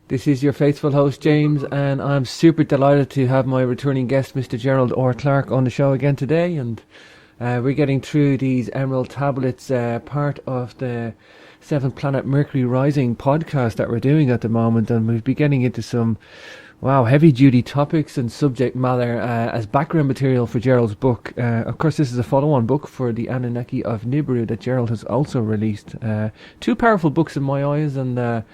This is your faithful host, James, and I'm super delighted to have my returning guest, Mr. Gerald or Clark, on the show again today. And we're getting through these Emerald Tablets, part of the Seventh Planet Mercury Rising podcast that we're doing at the moment, and we'll be getting into some heavy-duty topics and subject matter as background material for Gerald's book. Of course, this is a follow-on book for the Anunnaki of Nibiru that Gerald has also released. Two powerful books in my eyes, and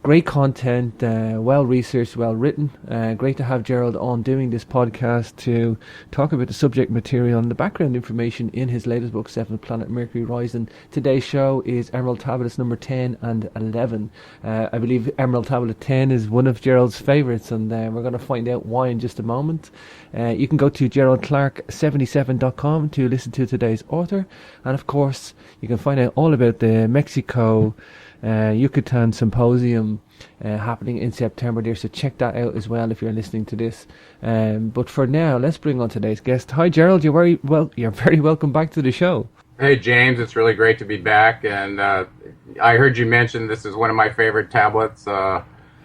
great content, well-researched, well-written. Great to have Gerald on doing this podcast to talk about the subject material and the background information in his latest book, Seventh Planet Mercury Rising. Today's show is Emerald Tablets number 10 and 11. I believe Emerald Tablet 10 is one of Gerald's favourites, and we're going to find out why in just a moment. You can go to geraldclark77.com to listen to today's author, and of course you can find out all about the Mexico Yucatan Symposium happening in September there, so check that out as well if you're listening to this. But for now, let's bring on today's guest. Hi Gerald, you're very welcome back to the show. Hey James, it's really great to be back, and I heard you mention this is one of my favorite tablets,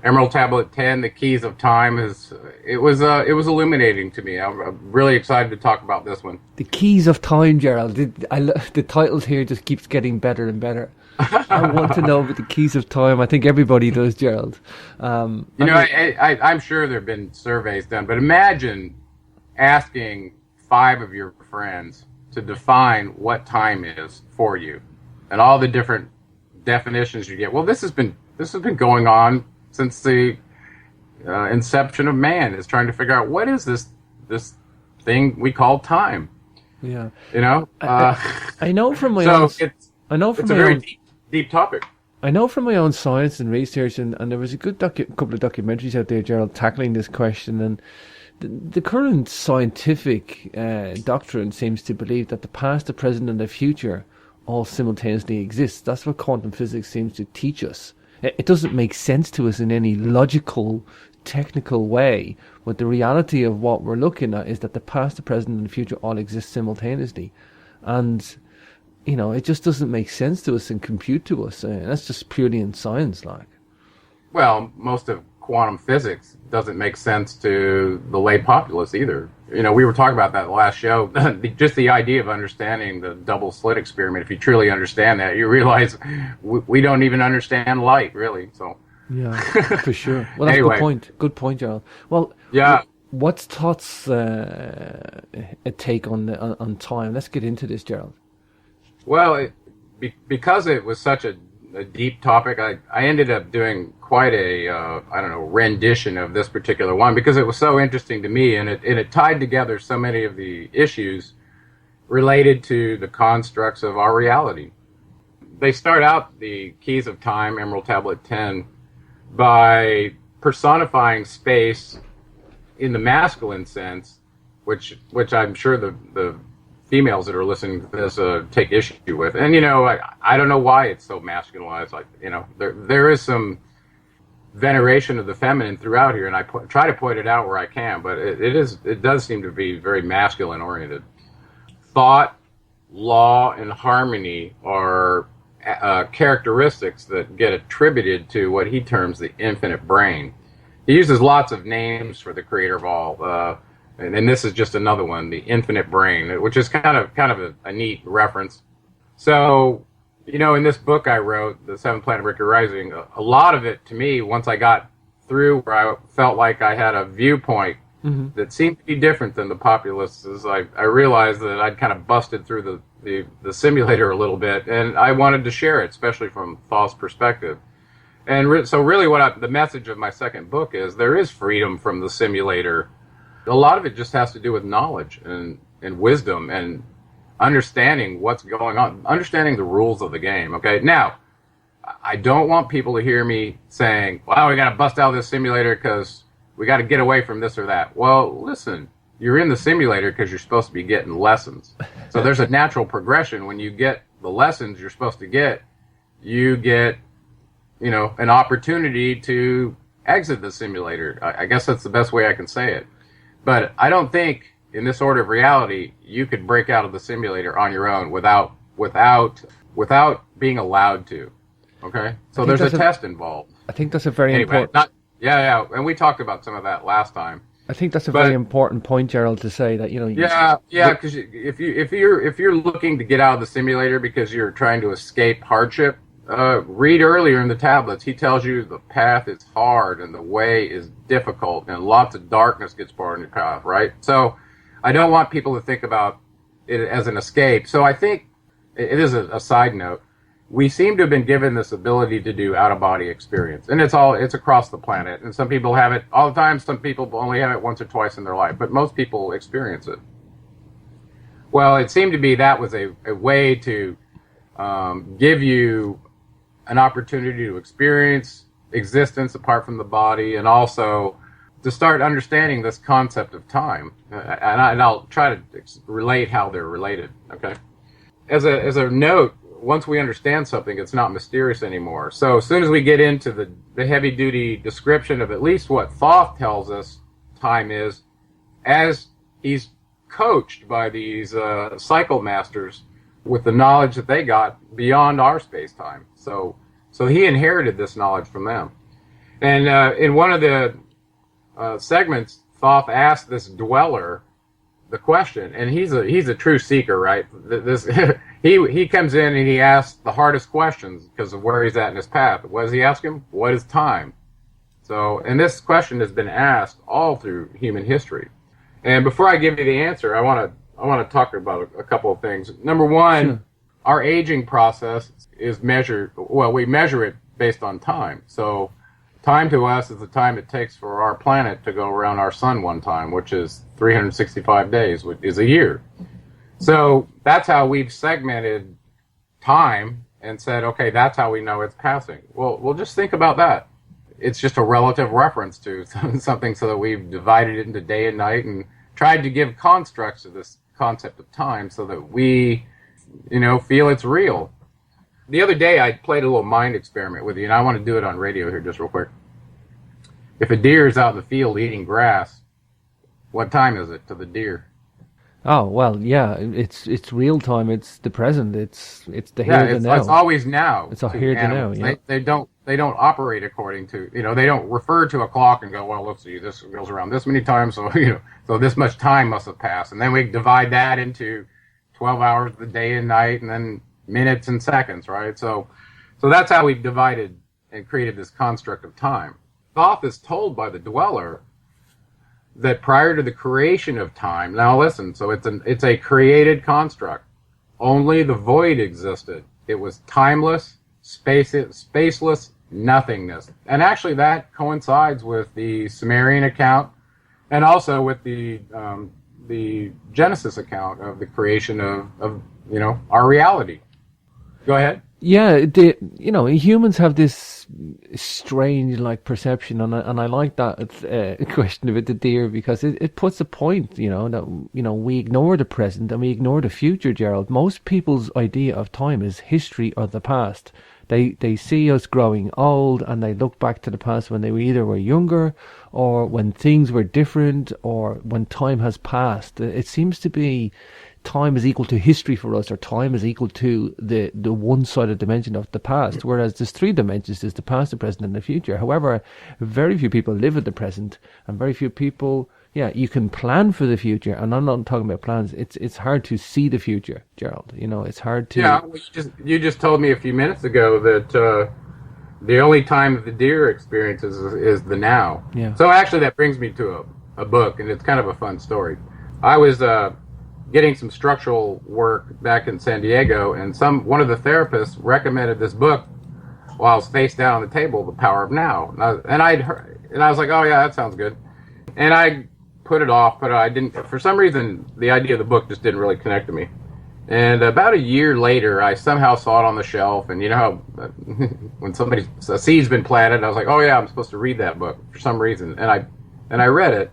Emerald Tablet 10, The Keys of Time. It was illuminating to me. I'm really excited to talk about this one. The Keys of Time, Gerald. The titles here just keeps getting better and better. I want to know about the Keys of Time. I think everybody does, Gerald. I'm sure there have been surveys done, but imagine asking 5 of your friends to define what time is for you, and all the different definitions you get. Well, this has been going on since the inception of man, is trying to figure out what is this thing we call time. Yeah, I know from my own. It's a very deep topic. I know from my own science and research, and there was a good couple of documentaries out there, Gerald, tackling this question. And the current scientific doctrine seems to believe that the past, the present, and the future all simultaneously exist. That's what quantum physics seems to teach us. It doesn't make sense to us in any logical, technical way, but the reality of what we're looking at is that the past, the present, and the future all exist simultaneously. And it just doesn't make sense to us and compute to us. That's just purely in science, like. Well, most of quantum physics doesn't make sense to the lay populace either. We were talking about that last show. Just the idea of understanding the double slit experiment. If you truly understand that, you realize we don't even understand light, really. So. Yeah, for sure. Well, that's anyway. a good point. Good point, Gerald. Well, yeah. What's Thoth's take on time? Let's get into this, Gerald. Well, because it was such a deep topic, I ended up doing quite a rendition of this particular one, because it was so interesting to me, and it tied together so many of the issues related to the constructs of our reality. They start out the Keys of Time, Emerald Tablet 10, by personifying space in the masculine sense, which I'm sure the females that are listening to this take issue with. And I don't know why it's so masculinized. Like, there is some veneration of the feminine throughout here, and I try to point it out where I can, but it does seem to be very masculine oriented. Thought, law, and harmony are characteristics that get attributed to what he terms the infinite brain. He uses lots of names for the creator of all, and this is just another one, the infinite brain, which is kind of a neat reference. So, in this book I wrote, The Seventh Planet Mercury Rising, a lot of it to me, once I got through where I felt like I had a viewpoint that seemed to be different than the populace, I realized that I'd kind of busted through the simulator a little bit, and I wanted to share it, especially from Thoth's perspective. And so really the message of my second book is there is freedom from the simulator. A lot of it just has to do with knowledge and wisdom and understanding what's going on, understanding the rules of the game. Okay, now, I don't want people to hear me saying, well, we got to bust out this simulator because we got to get away from this or that. Well, listen, you're in the simulator because you're supposed to be getting lessons. So there's a natural progression. When you get the lessons you're supposed to get, you get, an opportunity to exit the simulator. I guess that's the best way I can say it. But I don't think, in this order of reality, you could break out of the simulator on your own without being allowed to. Okay? So there's a test involved. I think that's a very important... Yeah, and we talked about some of that last time. I think that's a But very important point, Gerald, to say that, yeah, because if you're looking to get out of the simulator because you're trying to escape hardship, read earlier in the tablets. He tells you the path is hard and the way is difficult, and lots of darkness gets poured in your path. Right. So I don't want people to think about it as an escape. So I think it is a side note. We seem to have been given this ability to do out-of-body experience, and it's across the planet. And some people have it all the time. Some people only have it once or twice in their life, but most people experience it. Well, it seemed to be that was a way to give you an opportunity to experience existence apart from the body, and also to start understanding this concept of time. And I'll try to relate how they're related. Okay, as a note. Once we understand something, it's not mysterious anymore. So as soon as we get into the heavy-duty description of at least what Thoth tells us time is, as he's coached by these cycle masters with the knowledge that they got beyond our space-time. So he inherited this knowledge from them. And in one of the segments, Thoth asked this dweller the question, and he's a true seeker, right? This he comes in and he asks the hardest questions because of where he's at in his path. What does he ask him? What is time? So, and this question has been asked all through human history. And before I give you the answer, I want to talk about a couple of things. Number one, sure. Our aging process is measured. Well, we measure it based on time. So, time to us is the time it takes for our planet to go around our sun one time, which is 365 days, which is a year. So that's how we've segmented time and said, okay, that's how we know it's passing. Well, we'll just think about that. It's just a relative reference to something, so that we've divided it into day and night and tried to give constructs to this concept of time so that we, feel it's real. The other day, I played a little mind experiment with you, and I want to do it on radio here just real quick. If a deer is out in the field eating grass, what time is it to the deer? Oh, well, yeah, it's real time. It's the present. It's the here and now. It's always now. It's a here and now. Yeah. They don't operate according to, they don't refer to a clock and go, well, let's see, this goes around this many times, so so this much time must have passed, and then we divide that into 12 hours of the day and night, and then minutes and seconds, right? So that's how we've divided and created this construct of time. Thoth is told by the dweller that prior to the creation of time, now listen, so it's a created construct. Only the void existed. It was timeless, spaceless nothingness. And actually that coincides with the Sumerian account and also with the Genesis account of the creation of our reality. Go ahead. Yeah, humans have this strange perception, and I like that question about the deer, because it puts a point, that we ignore the present and we ignore the future, Gerald. Most people's idea of time is history or the past. They see us growing old and they look back to the past when they either were younger or when things were different or when time has passed. It seems to be time is equal to history for us, or time is equal to the one-sided dimension of the past, whereas there's three dimensions: there's the past, the present, and the future. However, very few people live in the present, and very few people, you can plan for the future, and I'm not talking about plans. It's hard to see the future, Gerald. It's hard to... Yeah, you just told me a few minutes ago that the only time that the deer experiences is the now. Yeah. So actually that brings me to a book, and it's kind of a fun story. I was... getting some structural work back in San Diego, and one of the therapists recommended this book while I was face down on the table, The Power of Now. And I was like, oh yeah, that sounds good. And I put it off, but I didn't. For some reason, the idea of the book just didn't really connect to me. And about a year later, I somehow saw it on the shelf, and how when a seed's been planted, I was like, oh yeah, I'm supposed to read that book for some reason, and I read it,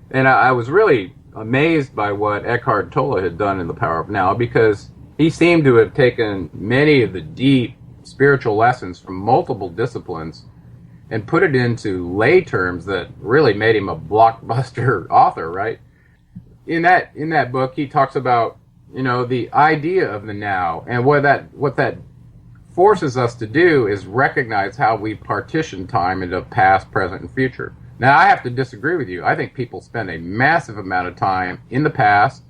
and I was really amazed by what Eckhart Tolle had done in The Power of Now, because he seemed to have taken many of the deep spiritual lessons from multiple disciplines and put it into lay terms that really made him a blockbuster author, right? In that book, he talks about, the idea of the now and what that forces us to do is recognize how we partition time into past, present, and future. Now, I have to disagree with you. I think people spend a massive amount of time in the past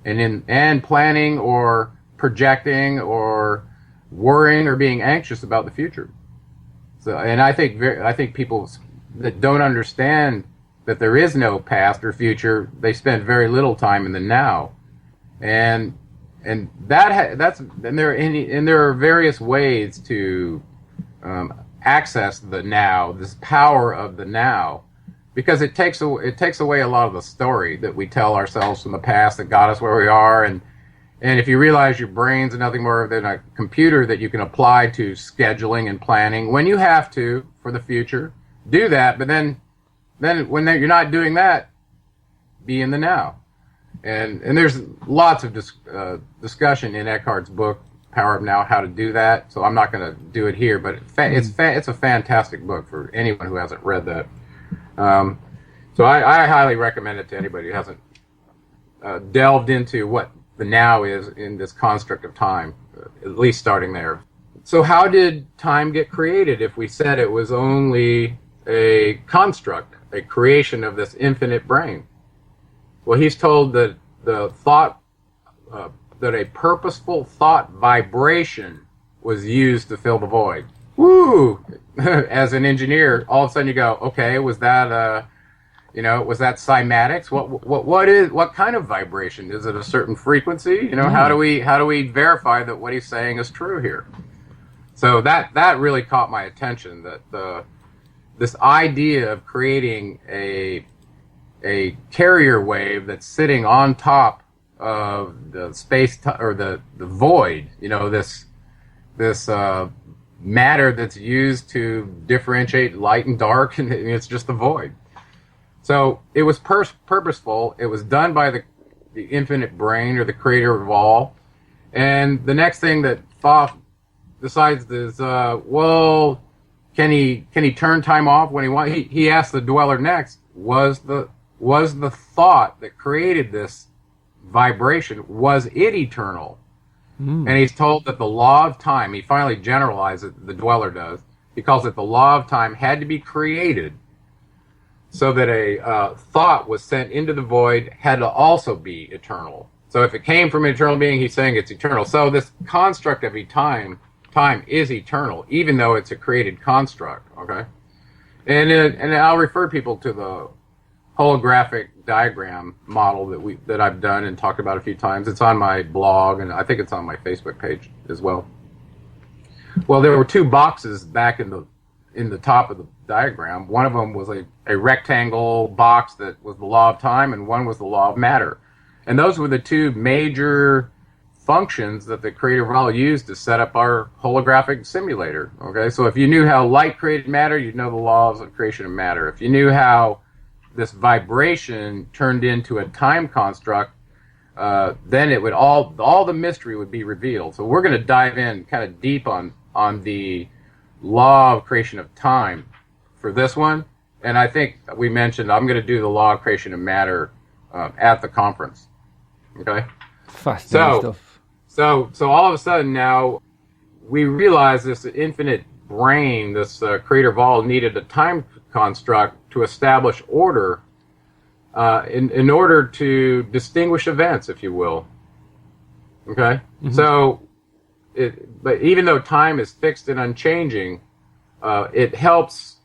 and planning or projecting or worrying or being anxious about the future. So, and I think people that don't understand that there is no past or future, they spend very little time in the now, and there are various ways to access the now, this power of the now, because it takes away a lot of the story that we tell ourselves from the past that got us where we are, and if you realize your brain's nothing more than a computer that you can apply to scheduling and planning when you have to for the future, do that, but then when you're not doing that, be in the now. And there's lots of discussion in Eckhart's book, Power of Now, how to do that. So I'm not going to do it here, but it's a fantastic book for anyone who hasn't read that. So I highly recommend it to anybody who hasn't delved into what the now is in this construct of time, at least starting there. So how did time get created if we said it was only a construct, a creation of this infinite brain? Well, he's told that the thought, that a purposeful thought vibration was used to fill the void. Woo! As an engineer, all of a sudden you go, okay, was that was that cymatics? What kind of vibration? Is it a certain frequency? How do we verify that what he's saying is true here? So that really caught my attention, that this idea of creating a carrier wave that's sitting on top of the space or the void, this matter that's used to differentiate light and dark, and it's just the void. So it was purposeful. It was done by the infinite brain, or the creator of all. And the next thing that Thoth decides is, can he turn time off when he wants? He asked the dweller next, was the thought that created this vibration, was it eternal? And he's told that the law of time, he finally generalizes it, the dweller does. He calls it the law of time, had to be created so that a thought was sent into the void, had to also be eternal. So if it came from an eternal being, he's saying it's eternal. So this construct of time is eternal, even though it's a created construct. Okay, and I'll refer people to the holographic diagram model that I've done and talked about a few times. It's on my blog, and I think it's on my Facebook page as well. Well, there were two boxes back in the top of the diagram. One of them was a rectangle box that was the law of time, and one was the law of matter. And those were the two major functions that the creator of all used to set up our holographic simulator. Okay, so if you knew how light created matter, you'd know the laws of creation of matter. If you knew how this vibration turned into a time construct, then it would all the mystery would be revealed. So we're going to dive in kind of deep on the law of creation of time for this one. And I think we mentioned I'm going to do the law of creation of matter at the conference. Okay. Fascinating stuff. So all of a sudden now we realize this infinite brain, this creator of all, needed a time construct to establish order, in order to distinguish events, if you will. Okay? Mm-hmm. So, but even though time is fixed and unchanging, it helps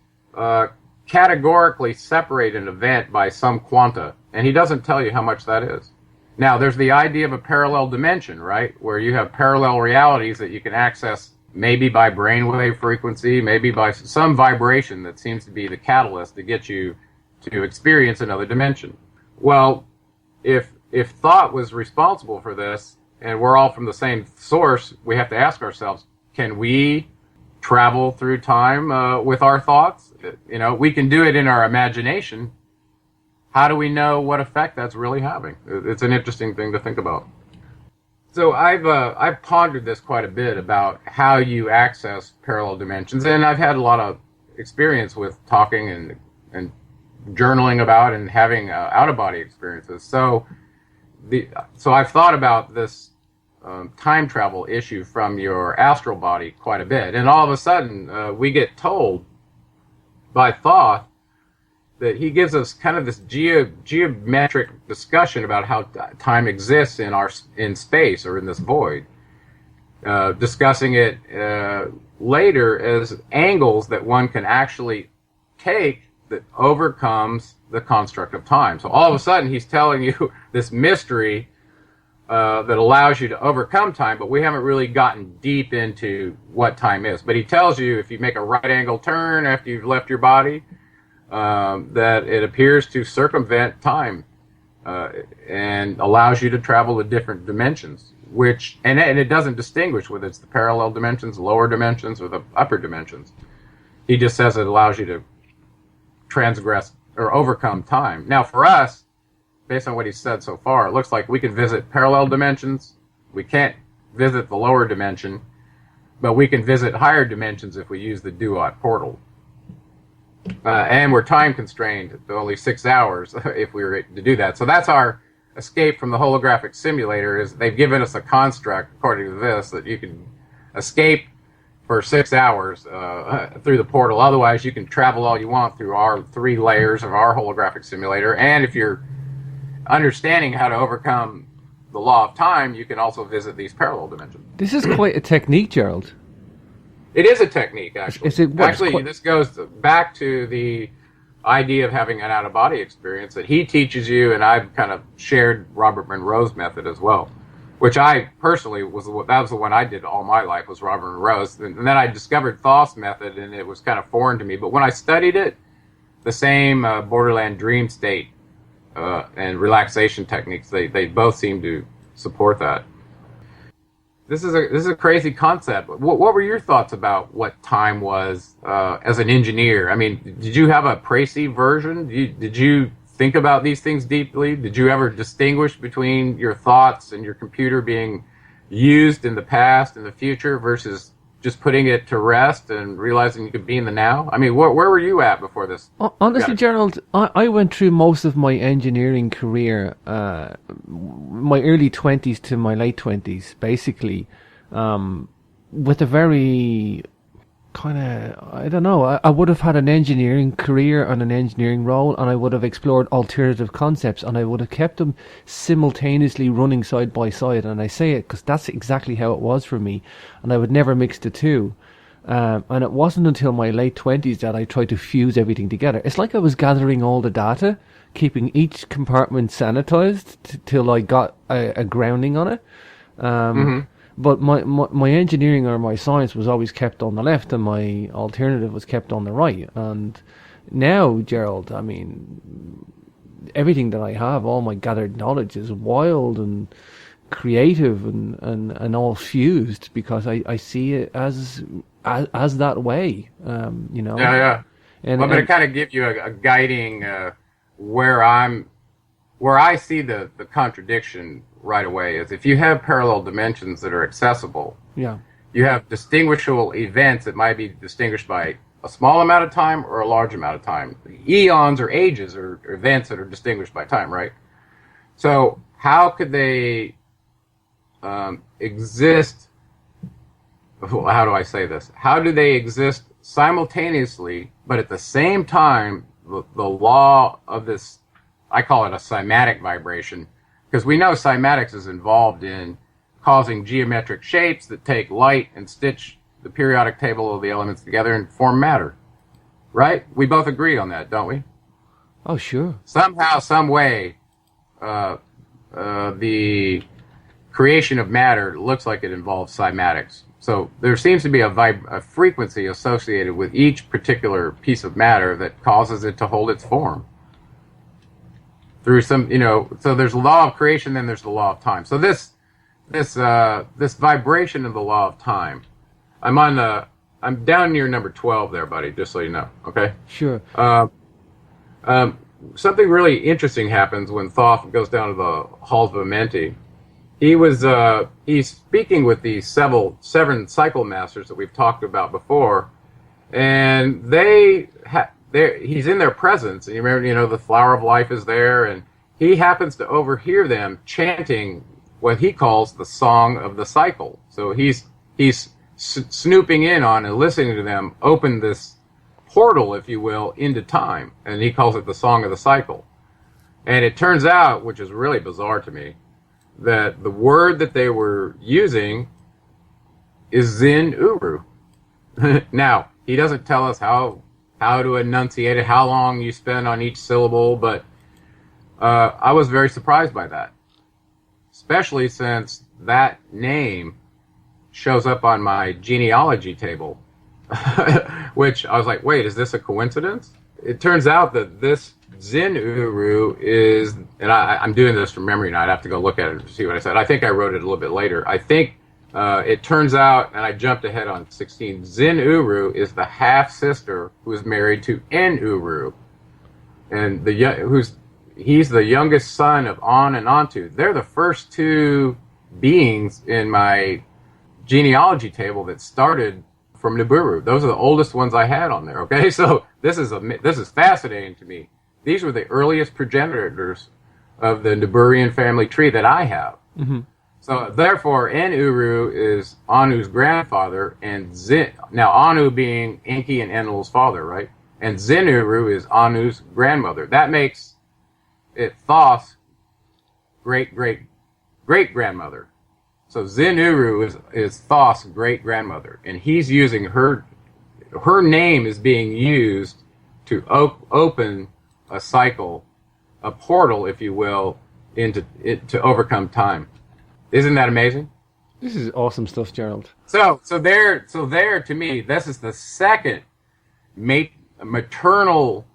categorically separate an event by some quanta, and he doesn't tell you how much that is. Now, there's the idea of a parallel dimension, right, where you have parallel realities that you can access maybe by brainwave frequency, maybe by some vibration that seems to be the catalyst to get you to experience another dimension. Well, if thought was responsible for this, and we're all from the same source, we have to ask ourselves, can we travel through time with our thoughts? We can do it in our imagination. How do we know what effect that's really having? It's an interesting thing to think about. So I've pondered this quite a bit about how you access parallel dimensions, and I've had a lot of experience with talking and journaling about and having out-of-body experiences. So I've thought about this time travel issue from your astral body quite a bit. And all of a sudden, we get told by Thoth that he gives us kind of this geometric discussion about how time exists in space or in this void, discussing it later as angles that one can actually take that overcomes the construct of time. So all of a sudden, he's telling you this mystery that allows you to overcome time, but we haven't really gotten deep into what time is. But he tells you if you make a right angle turn after you've left your body, that it appears to circumvent time and allows you to travel to different dimensions, and it doesn't distinguish whether it's the parallel dimensions, lower dimensions, or the upper dimensions. He just says it allows you to transgress or overcome time. Now, for us, based on what he said so far, it looks like we can visit parallel dimensions. We can't visit the lower dimension, but we can visit higher dimensions if we use the Duat portal. And we're time constrained to only 6 hours if we were to do that. So that's our escape from the holographic simulator. Is they've given us a construct, according to this, that you can escape for 6 hours through the portal. Otherwise, you can travel all you want through our 3 layers of our holographic simulator. And if you're understanding how to overcome the law of time, you can also visit these parallel dimensions. This is quite a technique, Gerald. It is a technique, actually. Actually, this goes back to the idea of having an out-of-body experience that he teaches you, and I've kind of shared Robert Monroe's method as well, which I personally that was the one I did all my life, was Robert Monroe's. And then I discovered Thoth's method, and it was kind of foreign to me. But when I studied it, the same borderland dream state and relaxation techniques, they both seem to support that. This is a crazy concept. What were your thoughts about what time was as an engineer? I mean, did you have a précis version? Did you think about these things deeply? Did you ever distinguish between your thoughts and your computer being used in the past and the future versus just putting it to rest and realizing you could be in the now? I mean, where were you at before this? Honestly, Gerald, I went through most of my engineering career, my early 20s to my late 20s, basically, with a very kind of, I don't know, I would have had an engineering career and an engineering role, and I would have explored alternative concepts, and I would have kept them simultaneously running side by side. And I say it because that's exactly how it was for me, and I would never mix the two. And it wasn't until my late 20s that I tried to fuse everything together. It's like I was gathering all the data, keeping each compartment sanitized till I got a grounding on it. But my engineering or my science was always kept on the left, and my alternative was kept on the right. And now, Gerald, I mean, everything that I have, all my gathered knowledge is wild and creative and all fused, because I see it as that way, you know. Yeah. And I'm going to kind of give you a guiding where I see the contradiction right away is if you have parallel dimensions that are accessible, you have distinguishable events that might be distinguished by a small amount of time or a large amount of time. Eons or ages are events that are distinguished by time, right? So how could they exist? How do I say this? How do they exist simultaneously, but at the same time, the law of this, I call it a cymatic vibration, because we know cymatics is involved in causing geometric shapes that take light and stitch the periodic table of the elements together and form matter. Right? We both agree on that, don't we? Oh, sure. Somehow, some way, the creation of matter looks like it involves cymatics. So there seems to be a frequency associated with each particular piece of matter that causes it to hold its form. Through some, so there's the law of creation, then there's the law of time. So this vibration of the law of time, I'm down near number 12 there, buddy, just so you know, okay? Sure. Something really interesting happens when Thoth goes down to the halls of Amenti. He's speaking with these seven cycle masters that we've talked about before, and he's in their presence, and you remember, the flower of life is there, and he happens to overhear them chanting what he calls the song of the cycle. So he's snooping in on and listening to them open this portal, if you will, into time, and he calls it the song of the cycle. And it turns out, which is really bizarre to me, that the word that they were using is Zin Uru. Now, he doesn't tell us how to enunciate it, how long you spend on each syllable, but I was very surprised by that, especially since that name shows up on my genealogy table, which I was like, wait, is this a coincidence? It turns out that this Zin Uru is, and I'm doing this from memory now, I'd have to go look at it to see what I said. I think I wrote it a little bit later. I think it turns out, and I jumped ahead on 16, Zin Uru is the half-sister who is married to En Uru, and he's the youngest son of On and Antu. They're the first two beings in my genealogy table that started from Nibiru. Those are the oldest ones I had on there. Okay, so this is fascinating to me. These were the earliest progenitors of the Niburian family tree that I have. Mm-hmm. So therefore, En Uru is Anu's grandfather, and now Anu being Enki and Enlil's father, right? And Zin Uru is Anu's grandmother. That makes it Thoth's great-great-great-grandmother. So Zin Uru is Thoth's great-grandmother, and he's using her name is being used to open a cycle, a portal, if you will, to overcome time. Isn't that amazing? This is awesome stuff, Gerald. So there to me, this is the second maternal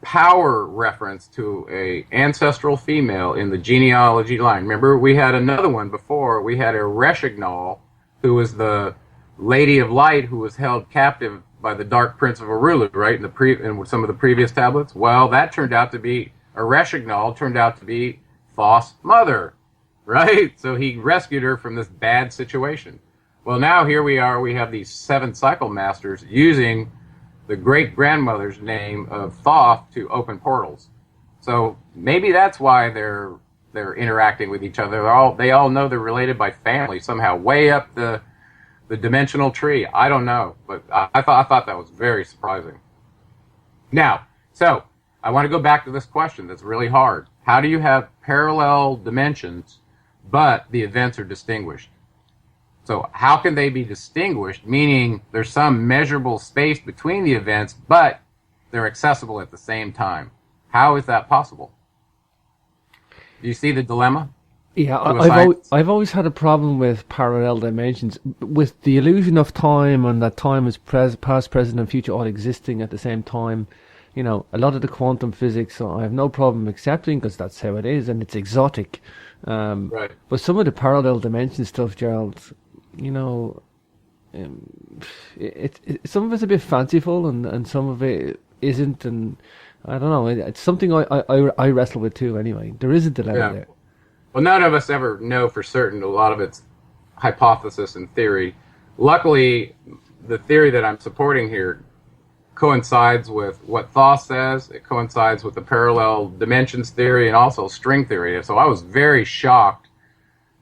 power reference to a ancestral female in the genealogy line. Remember, we had another one before. We had Ereskigal, who was the Lady of Light, who was held captive by the Dark Prince of Arulu, right? In some of the previous tablets. Well, that turned out to be Ereskigal turned out to be Thoth's mother, right? So he rescued her from this bad situation. Well, now here we are. We have these 7 cycle masters using the great-grandmother's name of Thoth to open portals. So maybe that's why they're interacting with each other. They all know they're related by family somehow, way up the dimensional tree. I don't know, but I thought that was very surprising. Now, so I want to go back to this question that's really hard. How do you have parallel dimensions, but the events are distinguished? So how can they be distinguished, meaning there's some measurable space between the events, but they're accessible at the same time? How is that possible? Do you see the dilemma? Yeah, I've always had a problem with parallel dimensions, with the illusion of time and that time is past, present, and future all existing at the same time. You know, a lot of the quantum physics, I have no problem accepting because that's how it is and it's exotic. Right. But some of the parallel dimension stuff, Gerald, you know, some of it's a bit fanciful and some of it isn't, and I don't know. It's something I wrestle with too. Anyway, there is a dilemma there. Well, none of us ever know for certain. A lot of it's hypothesis and theory. Luckily, the theory that I'm supporting here coincides with what Thoth says. It coincides with the parallel dimensions theory and also string theory. So I was very shocked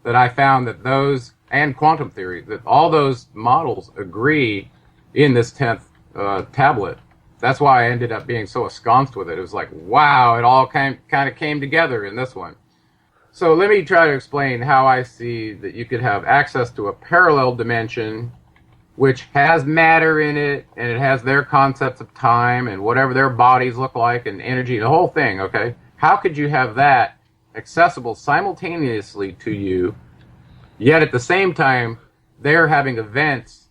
that I found that those, and quantum theory, that all those models agree in this 10th tablet. That's why I ended up being so ensconced with it. It was like, wow, it all kind of came together in this one. So let me try to explain how I see that you could have access to a parallel dimension which has matter in it, and it has their concepts of time and whatever their bodies look like and energy, the whole thing, okay? How could you have that accessible simultaneously to you, yet at the same time they're having events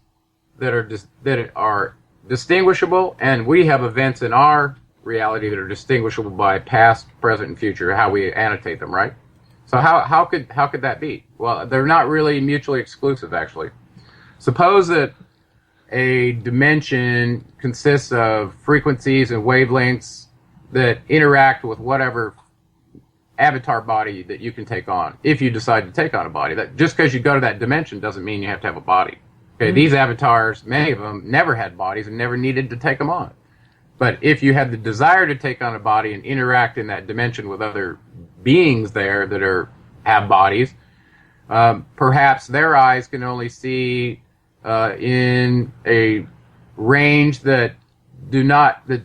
that are distinguishable, and we have events in our reality that are distinguishable by past, present, and future, how we annotate them, right? So how could that be? Well, they're not really mutually exclusive, actually. Suppose that a dimension consists of frequencies and wavelengths that interact with whatever avatar body that you can take on, if you decide to take on a body. That just because you go to that dimension doesn't mean you have to have a body. Okay, These avatars, many of them, never had bodies and never needed to take them on. But if you have the desire to take on a body and interact in that dimension with other beings there that have bodies, Perhaps their eyes can only see in a range that's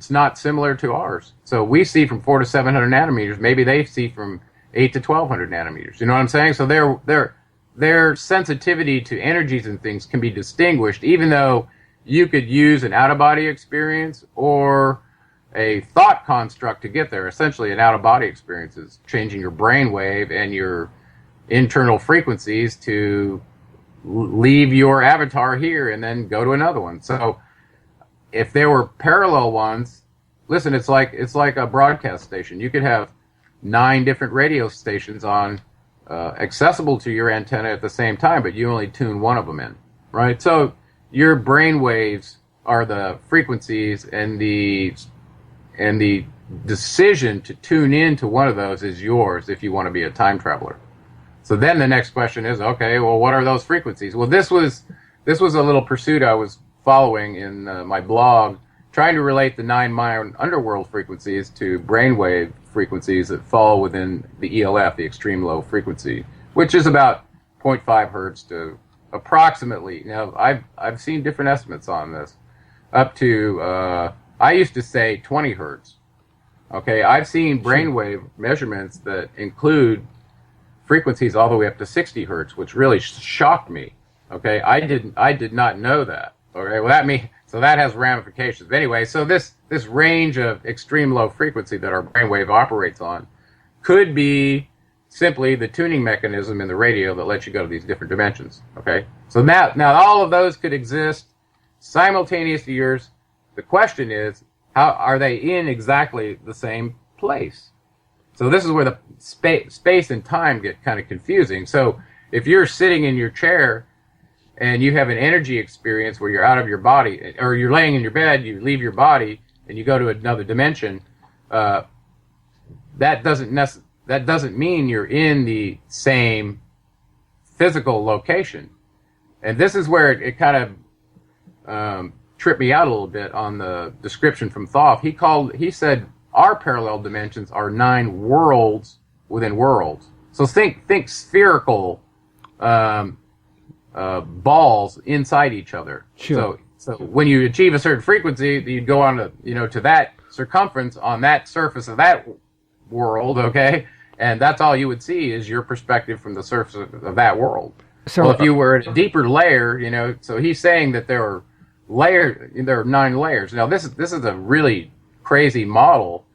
not similar to ours. So we see from 400 to 700 nanometers. Maybe they see from 8 to 1200 nanometers. You know what I'm saying? So their sensitivity to energies and things can be distinguished, even though you could use an out-of-body experience or a thought construct to get there. Essentially, an out-of-body experience is changing your brain wave and your internal frequencies to leave your avatar here and then go to another one. So if there were parallel ones, listen, it's like a broadcast station. You could have 9 different radio stations on accessible to your antenna at the same time, but you only tune one of them in, right? So your brain waves are the frequencies, and the decision to tune into one of those is yours if you want to be a time traveler. So then the next question is, okay, well, what are those frequencies? Well, this was a little pursuit I was following in my blog, trying to relate the 9 Mayan underworld frequencies to brainwave frequencies that fall within the ELF, the extreme low frequency, which is about 0.5 hertz to approximately. Now, I've seen different estimates on this, up to I used to say 20 hertz. Okay, I've seen brainwave measurements that include frequencies all the way up to 60 hertz, which really shocked me. Okay, I did not know that. Okay, well so that has ramifications. Anyway, so this range of extreme low frequency that our brainwave operates on could be simply the tuning mechanism in the radio that lets you go to these different dimensions. Okay, so now all of those could exist simultaneous to yours. The question is, how are they in exactly the same place? So this is where the space and time get kind of confusing. So if you're sitting in your chair and you have an energy experience where you're out of your body, or you're laying in your bed, you leave your body and you go to another dimension, that doesn't mean you're in the same physical location. And this is where it kind of tripped me out a little bit on the description from Thoth. He said our parallel dimensions are 9 worlds within worlds. So think spherical balls inside each other. Sure. So when you achieve a certain frequency, you go on to that circumference on that surface of that world, okay? And that's all you would see is your perspective from the surface of that world. So if you were at a deeper layer, so he's saying that there are 9 layers. Now this is a really crazy model,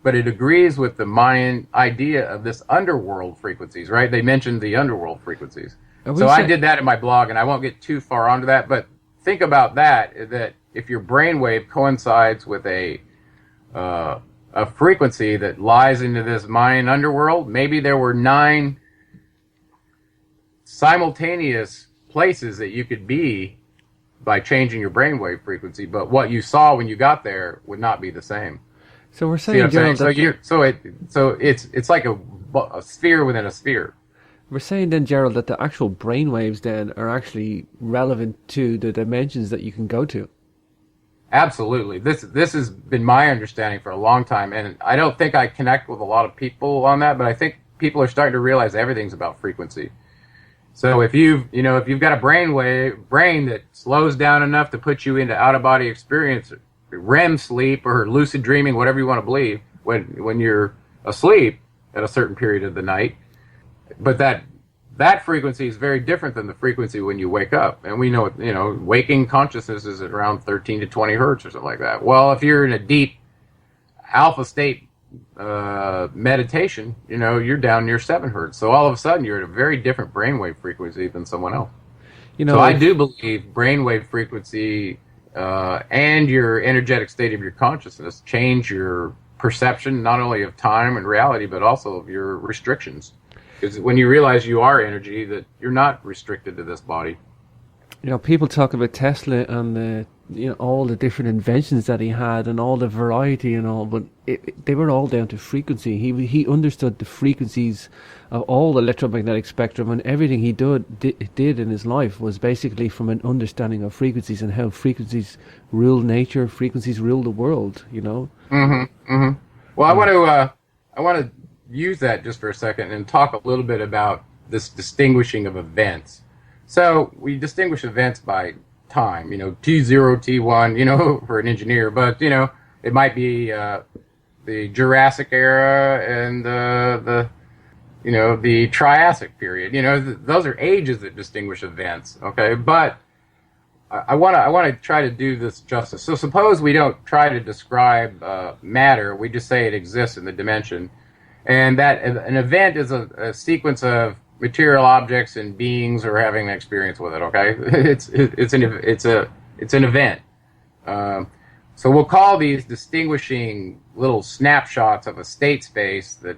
but it agrees with the Mayan idea of this underworld frequencies, right? They mentioned the underworld frequencies. So I did that in my blog, and I won't get too far onto that, but think about that if your brainwave coincides with a frequency that lies into this Mayan underworld, maybe there were 9 simultaneous places that you could be by changing your brainwave frequency, but what you saw when you got there would not be the same. So we're saying, Gerald, it's like a sphere within a sphere. We're saying then, Gerald, that the actual brainwaves then are actually relevant to the dimensions that you can go to. Absolutely. This has been my understanding for a long time, and I don't think I connect with a lot of people on that, but I think people are starting to realize everything's about frequency. So if you've got a brain that slows down enough to put you into out-of-body experience, REM sleep or lucid dreaming, whatever you want to believe, when you're asleep at a certain period of the night, but that frequency is very different than the frequency when you wake up. And we know, waking consciousness is at around 13 to 20 hertz or something like that. Well, if you're in a deep alpha state meditation, you're down near 7 hertz. So all of a sudden you're at a very different brainwave frequency than someone else. So I do believe brainwave frequency and your energetic state of your consciousness change your perception, not only of time and reality, but also of your restrictions. Because when you realize you are energy, that you're not restricted to this body. People talk about Tesla and all the different inventions that he had and all the variety and all, but they were all down to frequency. He understood the frequencies of all the electromagnetic spectrum, and everything he did in his life was basically from an understanding of frequencies and how frequencies rule nature, frequencies rule the world. Well, I want to use that just for a second and talk a little bit about this distinguishing of events. So we distinguish events by time, T0, T1, for an engineer, but, it might be the Jurassic era and the Triassic period. Those are ages that distinguish events, okay? But I want to try to do this justice. So suppose we don't try to describe matter, we just say it exists in the dimension, and that an event is a sequence of material objects and beings or having an experience with it. Okay, it's an event. So we'll call these distinguishing little snapshots of a state space that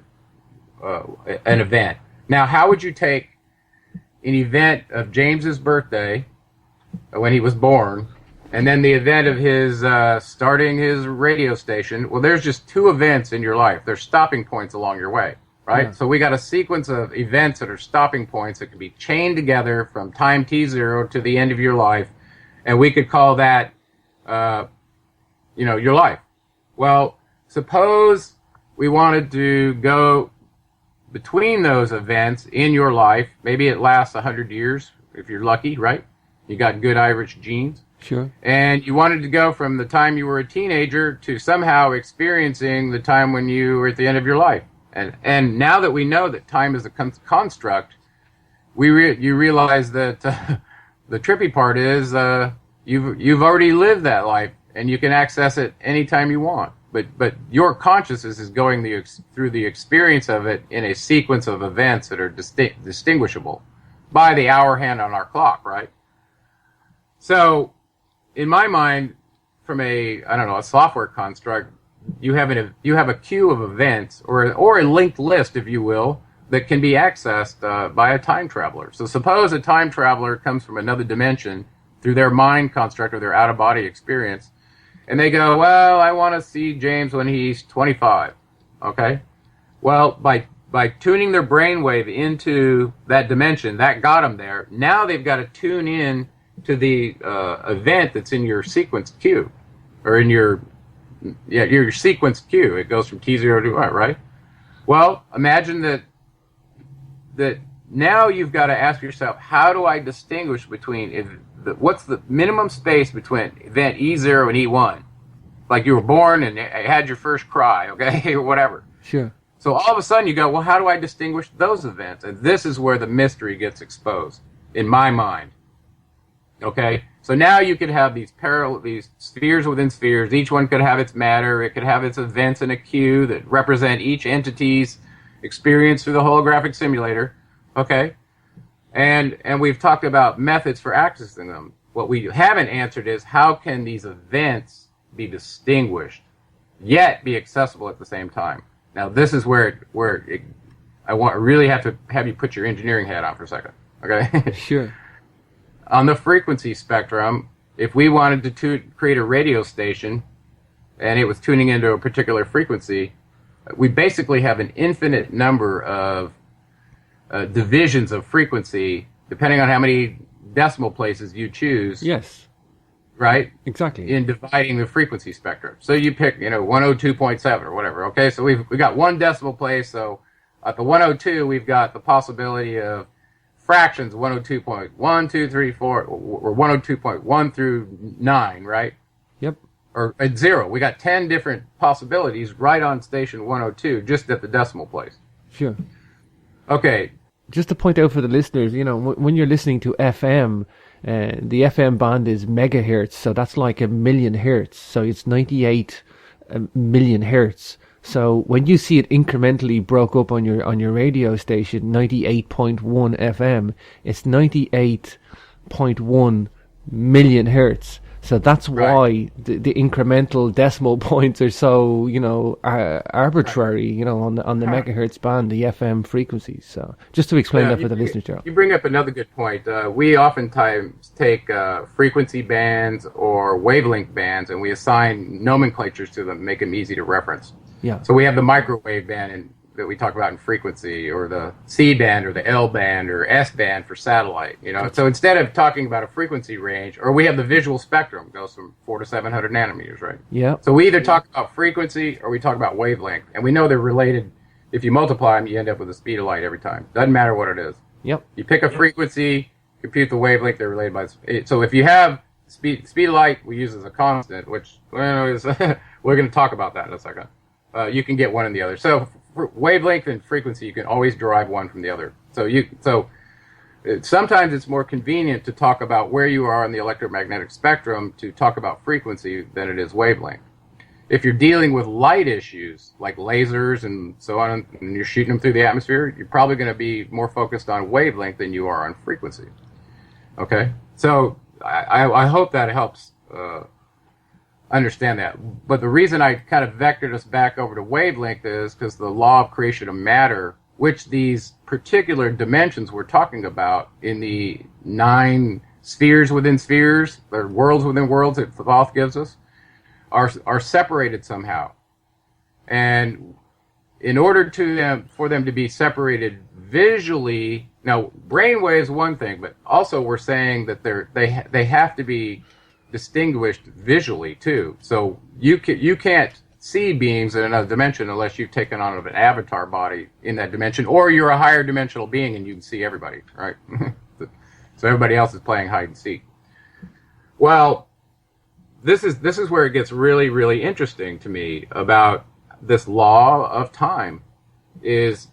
an event. Now, how would you take an event of James's birthday when he was born, and then the event of his starting his radio station? Well, there's just two events in your life. There's stopping points along your way. Right? Yeah. So we got a sequence of events that are stopping points that can be chained together from time T0 to the end of your life. And we could call that, your life. Well, suppose we wanted to go between those events in your life. Maybe it lasts 100 years if you're lucky, right? You got good Irish genes. Sure. And you wanted to go from the time you were a teenager to somehow experiencing the time when you were at the end of your life. And now that we know that time is a construct, you realize that the trippy part is you've already lived that life and you can access it anytime you want. But your consciousness is going through the experience of it in a sequence of events that are distinguishable by the hour hand on our clock, right? So, in my mind, from a software construct, you have a queue of events or a linked list, if you will, that can be accessed by a time traveler. So suppose a time traveler comes from another dimension through their mind construct or their out-of-body experience, and they go, well, I want to see James when he's 25. Okay? Well, by tuning their brainwave into that dimension, that got them there. Now they've got to tune in to the event that's in your sequence queue, or in your sequence queue. It goes from T0 to what, right? Well, imagine that now you've got to ask yourself, how do I distinguish between what's the minimum space between event E0 and E1? Like you were born and had your first cry, okay, or whatever. Sure. So all of a sudden you go, well, how do I distinguish those events? And this is where the mystery gets exposed, in my mind. Okay? So now you could have these spheres within spheres. Each one could have its matter. It could have its events in a queue that represent each entity's experience through the holographic simulator. Okay? And we've talked about methods for accessing them. What we haven't answered is, how can these events be distinguished, yet be accessible at the same time? Now, this is where I really have to have you put your engineering hat on for a second. Okay? Sure. On the frequency spectrum, if we wanted to create a radio station and it was tuning into a particular frequency, we basically have an infinite number of divisions of frequency, depending on how many decimal places you choose. Yes. Right? Exactly. In dividing the frequency spectrum. So you pick, 102.7 or whatever. Okay, so we've got one decimal place. So at the 102, we've got the possibility of fractions 102.1, 2, 3, 4, or 102.1 through 9, right? Yep. Or at 0. We got 10 different possibilities right on station 102, just at the decimal place. Sure. Okay. Just to point out for the listeners, when you're listening to FM, the FM band is megahertz, so that's like 1,000,000 hertz. So it's 98 million hertz. So when you see it incrementally broke up on your radio station, 98.1 FM, it's 98.1 million hertz. So that's why the incremental decimal points are so, arbitrary, on the megahertz band, the FM frequencies. So just to explain that for the listeners, Gerald. You bring up another good point. We oftentimes take frequency bands or wavelength bands and we assign nomenclatures to them, make them easy to reference. Yeah. So we have the microwave band that we talk about in frequency, or the C band or the L band or S band for satellite. So instead of talking about a frequency range, or we have the visual spectrum, goes from 400 to 700 nanometers, right? Yeah. So we either talk about frequency or we talk about wavelength, and we know they're related. If you multiply them, you end up with the speed of light every time. Doesn't matter what it is. Yep. You pick a frequency, compute the wavelength they're related by. So if you have speed of light, we use as a constant, which is we're going to talk about that in a second. You can get one and the other. So for wavelength and frequency, you can always derive one from the other. Sometimes it's more convenient to talk about where you are on the electromagnetic spectrum to talk about frequency than it is wavelength. If you're dealing with light issues like lasers and so on, and you're shooting them through the atmosphere, you're probably going to be more focused on wavelength than you are on frequency. Okay? So I hope that helps understand that. But the reason I kind of vectored us back over to wavelength is because the law of creation of matter, which these particular dimensions we're talking about in the 9 spheres within spheres, or worlds within worlds that Thoth gives us, are separated somehow. And in order for them to be separated visually, now brainwave is one thing, but also we're saying that they have to be distinguished visually too. So you can't see beings in another dimension unless you've taken on an avatar body in that dimension, or you're a higher dimensional being and you can see everybody, right? So everybody else is playing hide and seek. Well, this is where it gets really, really interesting to me about this law of time. Is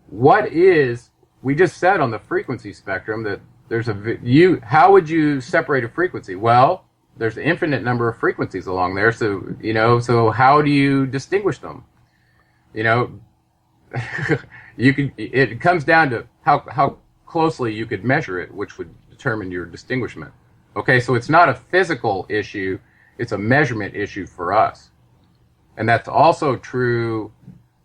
we just said on the frequency spectrum that there's how would you separate a frequency? Well, there's an infinite number of frequencies along there, so how do you distinguish them? It comes down to how closely you could measure it, which would determine your distinguishment. Okay, so it's not a physical issue, it's a measurement issue for us. And that's also true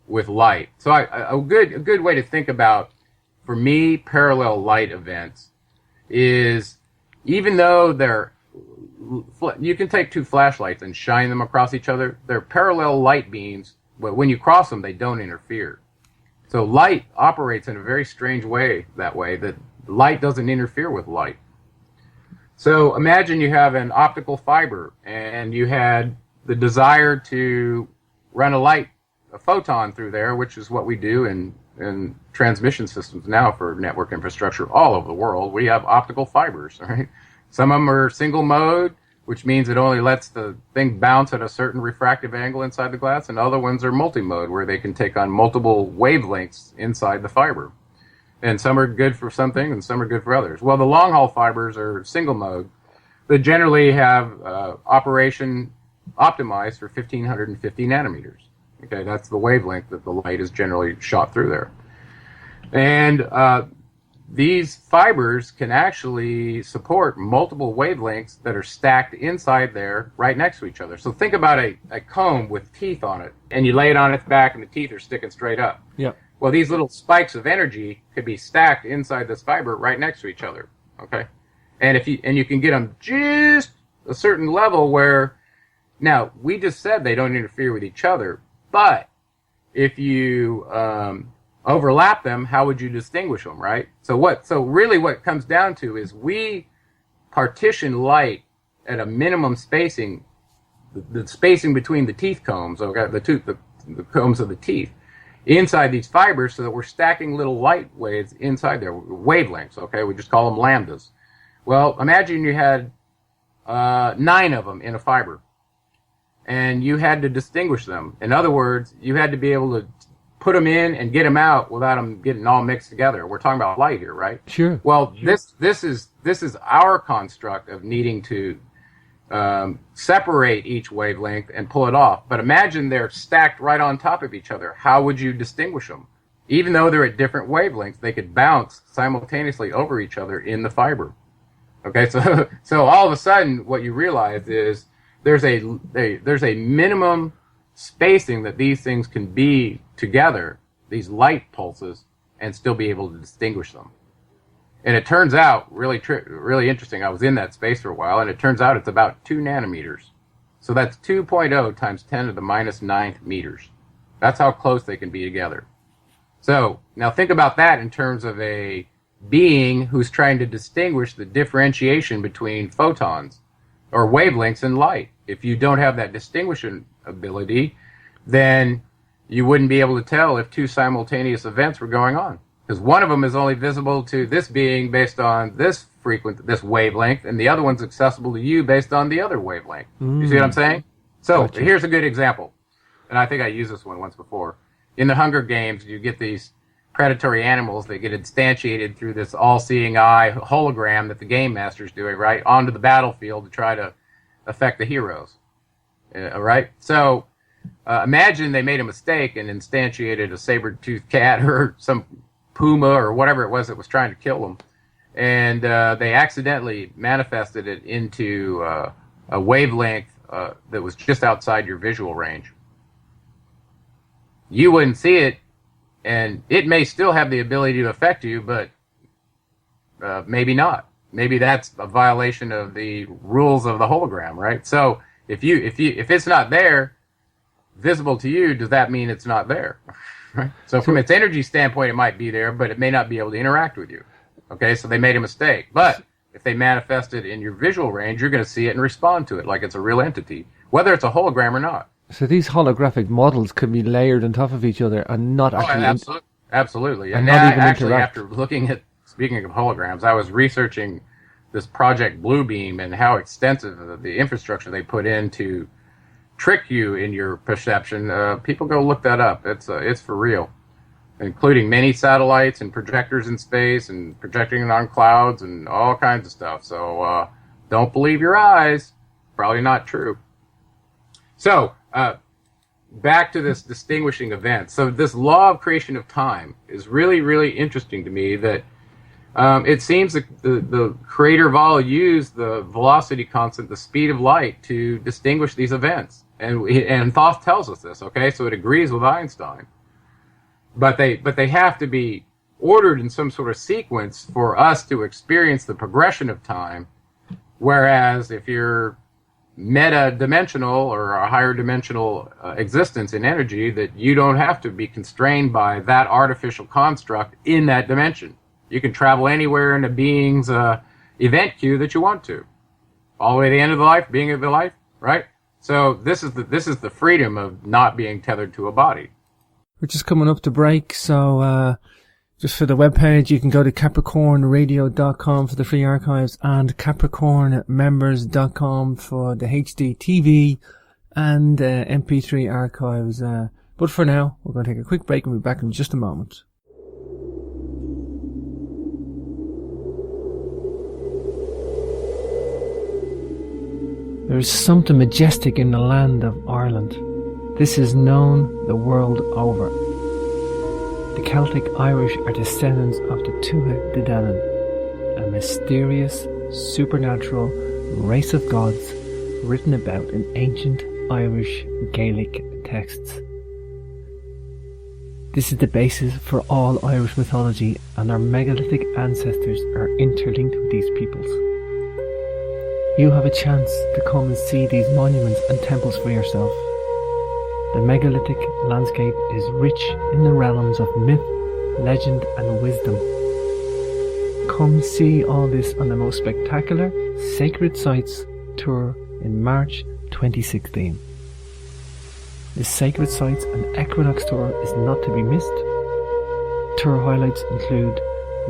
with light. So a good way to think about, for me, parallel light events is, even though you can take 2 flashlights and shine them across each other, they're parallel light beams, but when you cross them, they don't interfere. So light operates in a very strange way that light doesn't interfere with light. So imagine you have an optical fiber and you had the desire to run a photon through there, which is what we do in transmission systems now for network infrastructure all over the world. We have optical fibers, right? Some of them are single mode, which means it only lets the thing bounce at a certain refractive angle inside the glass, and other ones are multi-mode, where they can take on multiple wavelengths inside the fiber. And some are good for something, and some are good for others. Well, the long-haul fibers are single mode. They generally have operation optimized for 1550 nanometers. Okay, that's the wavelength that the light is generally shot through there. And these fibers can actually support multiple wavelengths that are stacked inside there right next to each other. So think about a comb with teeth on it, and you lay it on its back and the teeth are sticking straight up. Yep. Well, these little spikes of energy could be stacked inside this fiber right next to each other. Okay? And you can get them just a certain level where, now, we just said they don't interfere with each other, but if you overlap them, how would you distinguish them, right? So really what it comes down to is we partition light at a minimum spacing, the spacing between the teeth combs, okay, the combs of the teeth, inside these fibers, so that we're stacking little light waves inside there, wavelengths, okay? We just call them lambdas. Well, imagine you had 9 of them in a fiber, and you had to distinguish them. In other words, you had to be able to put them in and get them out without them getting all mixed together. We're talking about light here, right? Sure. Well, this is our construct of needing to separate each wavelength and pull it off. But imagine they're stacked right on top of each other. How would you distinguish them? Even though they're at different wavelengths, they could bounce simultaneously over each other in the fiber. Okay, so all of a sudden, what you realize is there's a minimum spacing that these things can be together, these light pulses, and still be able to distinguish them. And it turns out, really interesting, I was in that space for a while, and it turns out it's about 2 nanometers. So that's 2.0 times 10 to the minus 9th meters. That's how close they can be together. So now think about that in terms of a being who's trying to distinguish the differentiation between photons or wavelengths in light. If you don't have that distinguishing ability, then you wouldn't be able to tell if 2 simultaneous events were going on. because one of them is only visible to this being based on this wavelength, and the other one's accessible to you based on the other wavelength. You see what I'm saying? So Gotcha. Here's a good example, and I think I used this one once before. In the Hunger Games, you get these predatory animals that get instantiated through this all-seeing eye hologram that the game master's doing, right, onto the battlefield to try to affect the heroes. Right? So imagine they made a mistake and instantiated a saber-toothed cat or some puma or whatever it was that was trying to kill them. And they accidentally manifested it into a wavelength that was just outside your visual range. You wouldn't see it, and it may still have the ability to affect you, but maybe not. Maybe that's a violation of the rules of the hologram, right? So if it's not there, visible to you, does that mean it's not there? Right? So from its energy standpoint, it might be there, but it may not be able to interact with you. Okay, so they made a mistake. But if they manifest it in your visual range, you're going to see it and respond to it like it's a real entity, whether it's a hologram or not. So these holographic models could be layered on top of each other and not actually... Absolutely. And now, not even actually, interact. after looking at, speaking of holograms, I was researching this Project Bluebeam and how extensive the infrastructure they put in to trick you in your perception. People go look that up. It's for real, including many satellites and projectors in space and projecting it on clouds and all kinds of stuff. So don't believe your eyes. Probably not true. So back to this distinguishing event. So this law of creation of time is really, really interesting to me, that it seems that the creator of all used the velocity constant, the speed of light, to distinguish these events. And Thoth tells us this, okay? So it agrees with Einstein. But they have to be ordered in some sort of sequence for us to experience the progression of time. Whereas if you're meta-dimensional or a higher dimensional existence in energy, that you don't have to be constrained by that artificial construct in that dimension. You can travel anywhere in a being's event queue that you want to, all the way to the end of the life, being of the life, right? So this is the freedom of not being tethered to a body. We're just coming up to break, so just for the webpage, you can go to capricornradio.com for the free archives and capricornmembers.com for the HD TV and MP3 archives. But for now, we're going to take a quick break and we'll be back in just a moment. There is something majestic in the land of Ireland. This is known the world over. The Celtic Irish are descendants of the Tuatha De Danann, a mysterious, supernatural race of gods written about in ancient Irish Gaelic texts. This is the basis for all Irish mythology, and our megalithic ancestors are interlinked with these peoples. You have a chance to come and see these monuments and temples for yourself. The megalithic landscape is rich in the realms of myth, legend and wisdom. Come see all this on the most spectacular Sacred Sites tour in March 2016. The Sacred Sites and Equinox tour is not to be missed. Tour highlights include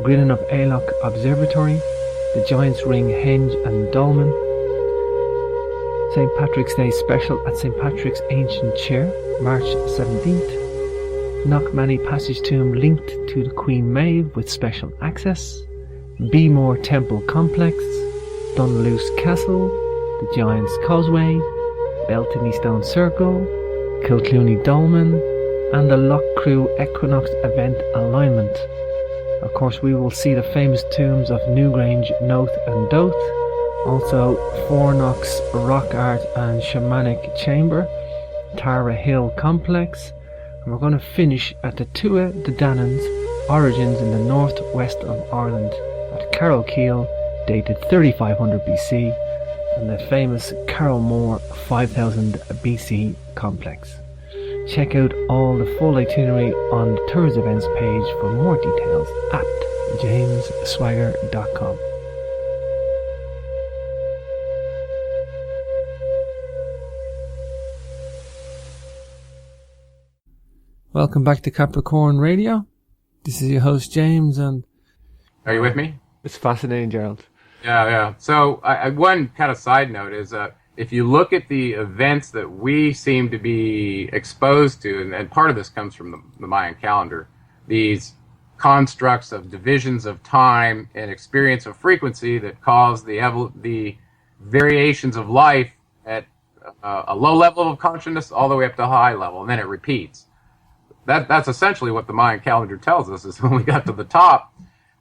Grinnin of Ailloch Observatory, the Giant's Ring Henge and Dolmen, St. Patrick's Day special at St. Patrick's Ancient Chair, March 17th. Knockmany Passage Tomb linked to the Queen Maeve with special access. Beemore Temple Complex, Dunluce Castle, the Giant's Causeway, Beltany Stone Circle, Kilclooney Dolmen, and the Loughcrew Equinox Event Alignment. Of course, we will see the famous tombs of Newgrange, Noth and Doth. Also, Fornox Rock Art and Shamanic Chamber, Tara Hill Complex, and we're going to finish at the Tuatha De Danann's origins in the northwest of Ireland at Carrowkeel, dated 3500 BC, and the famous Carrowmore 5000 BC complex. Check out all the full itinerary on the Tours Events page for more details at jamesswagger.com. Welcome back to Capricorn Radio. This is your host, James, and Are you with me? it's fascinating, Gerald. Yeah. So, one kind of side note is if you look at the events that we seem to be exposed to, and part of this comes from the Mayan calendar, these constructs of divisions of time and experience of frequency that cause the variations of life at a low level of consciousness all the way up to a high level, and then it repeats. That's essentially what the Mayan calendar tells us, is when we got to the top,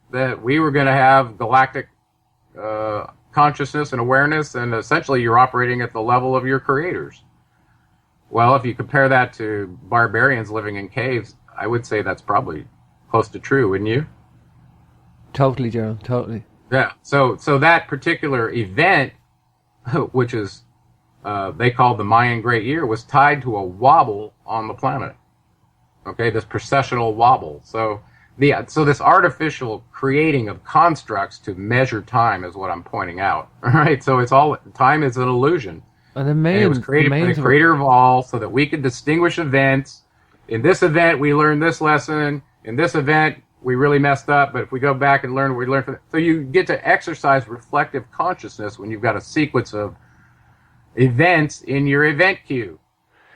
that we were going to have galactic consciousness and awareness, and essentially you're operating at the level of your creators. Well, if you compare that to barbarians living in caves, I would say that's probably close to true, wouldn't you? Totally, Gerald. Totally. Yeah. So that particular event, which is they called the Mayan Great Year, was tied to a wobble on the planet. Okay, this precessional wobble. So this artificial creating of constructs to measure time is what I'm pointing out. All right. So time is an illusion. And it was created by the creator of all, so that we could distinguish events. In this event, we learned this lesson. In this event, we really messed up. But if we go back and learn what we learned from it, so you get to exercise reflective consciousness when you've got a sequence of events in your event queue.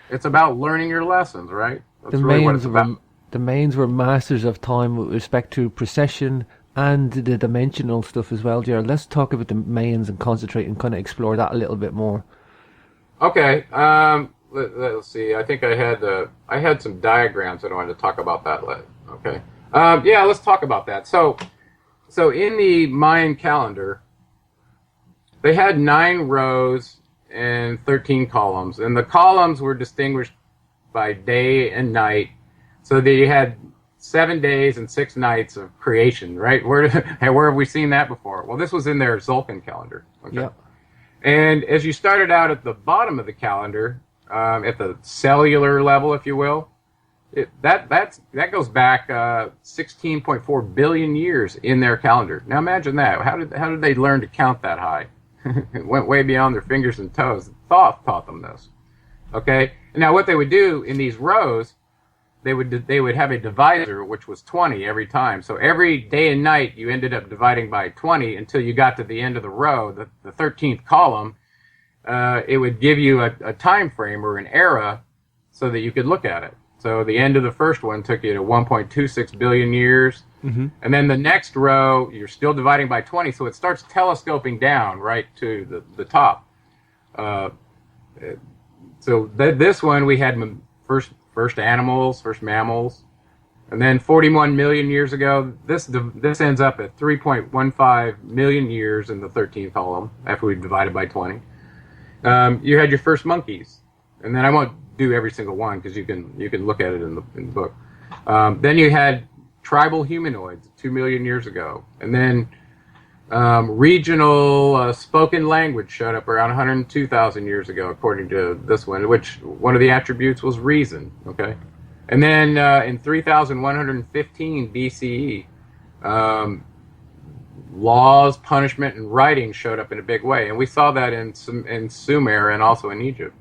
It's about learning your lessons, right? That's really what it's about. The Mayans were masters of time with respect to precession and the dimensional stuff as well, Gerald. Let's talk about the Mayans and concentrate and kind of explore that a little bit more. Okay. Let's see. I think I had some diagrams that I wanted to talk about that. Okay. Yeah, let's talk about that. So in the Mayan calendar, they had 9 rows and 13 columns, and the columns were distinguished by day and night. So that you had 7 days and 6 nights of creation, right? Where have we seen that before? Well, this was in their Tzolk'in calendar. Okay. Yeah. And as you started out at the bottom of the calendar, at the cellular level, if you will, that goes back 16.4 billion years in their calendar. Now imagine that. How did they learn to count that high? It went way beyond their fingers and toes. Thoth taught them this. Okay. Now what they would do in these rows, they would have a divisor which was 20 every time. So every day and night you ended up dividing by 20 until you got to the end of the row, the 13th column. It would give you a time frame or an era so that you could look at it. So the end of the first one took you to 1.26 billion years. Mm-hmm. And then the next row, you're still dividing by 20. So it starts telescoping down right to the top. This one, we had first animals, first mammals. And then 41 million years ago, this ends up at 3.15 million years in the 13th column after we divided by 20. You had your first monkeys. And then I won't do every single one because you can look at it in the book. Then you had tribal humanoids 2 million years ago. And then regional spoken language showed up around 102,000 years ago, according to this one, which one of the attributes was reason. Okay. And then in 3115 BCE, laws, punishment, and writing showed up in a big way. And we saw that in Sumer and also in Egypt.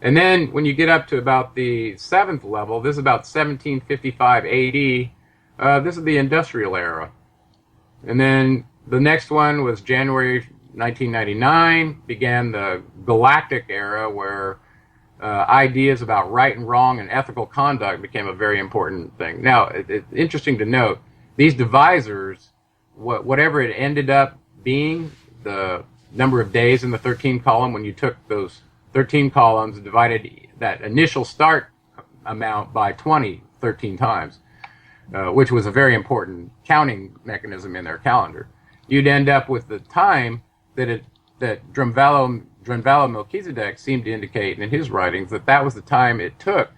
And then when you get up to about the 7th level, this is about 1755 AD. This is the industrial era. And then the next one was January 1999, began the galactic era, where ideas about right and wrong and ethical conduct became a very important thing. Now, it's interesting to note, these divisors, whatever it ended up being, the number of days in the 13 column, when you took those 13 columns and divided that initial start amount by 13 times, which was a very important counting mechanism in their calendar, you'd end up with the time that Drunvalo Melchizedek seemed to indicate in his writings that was the time it took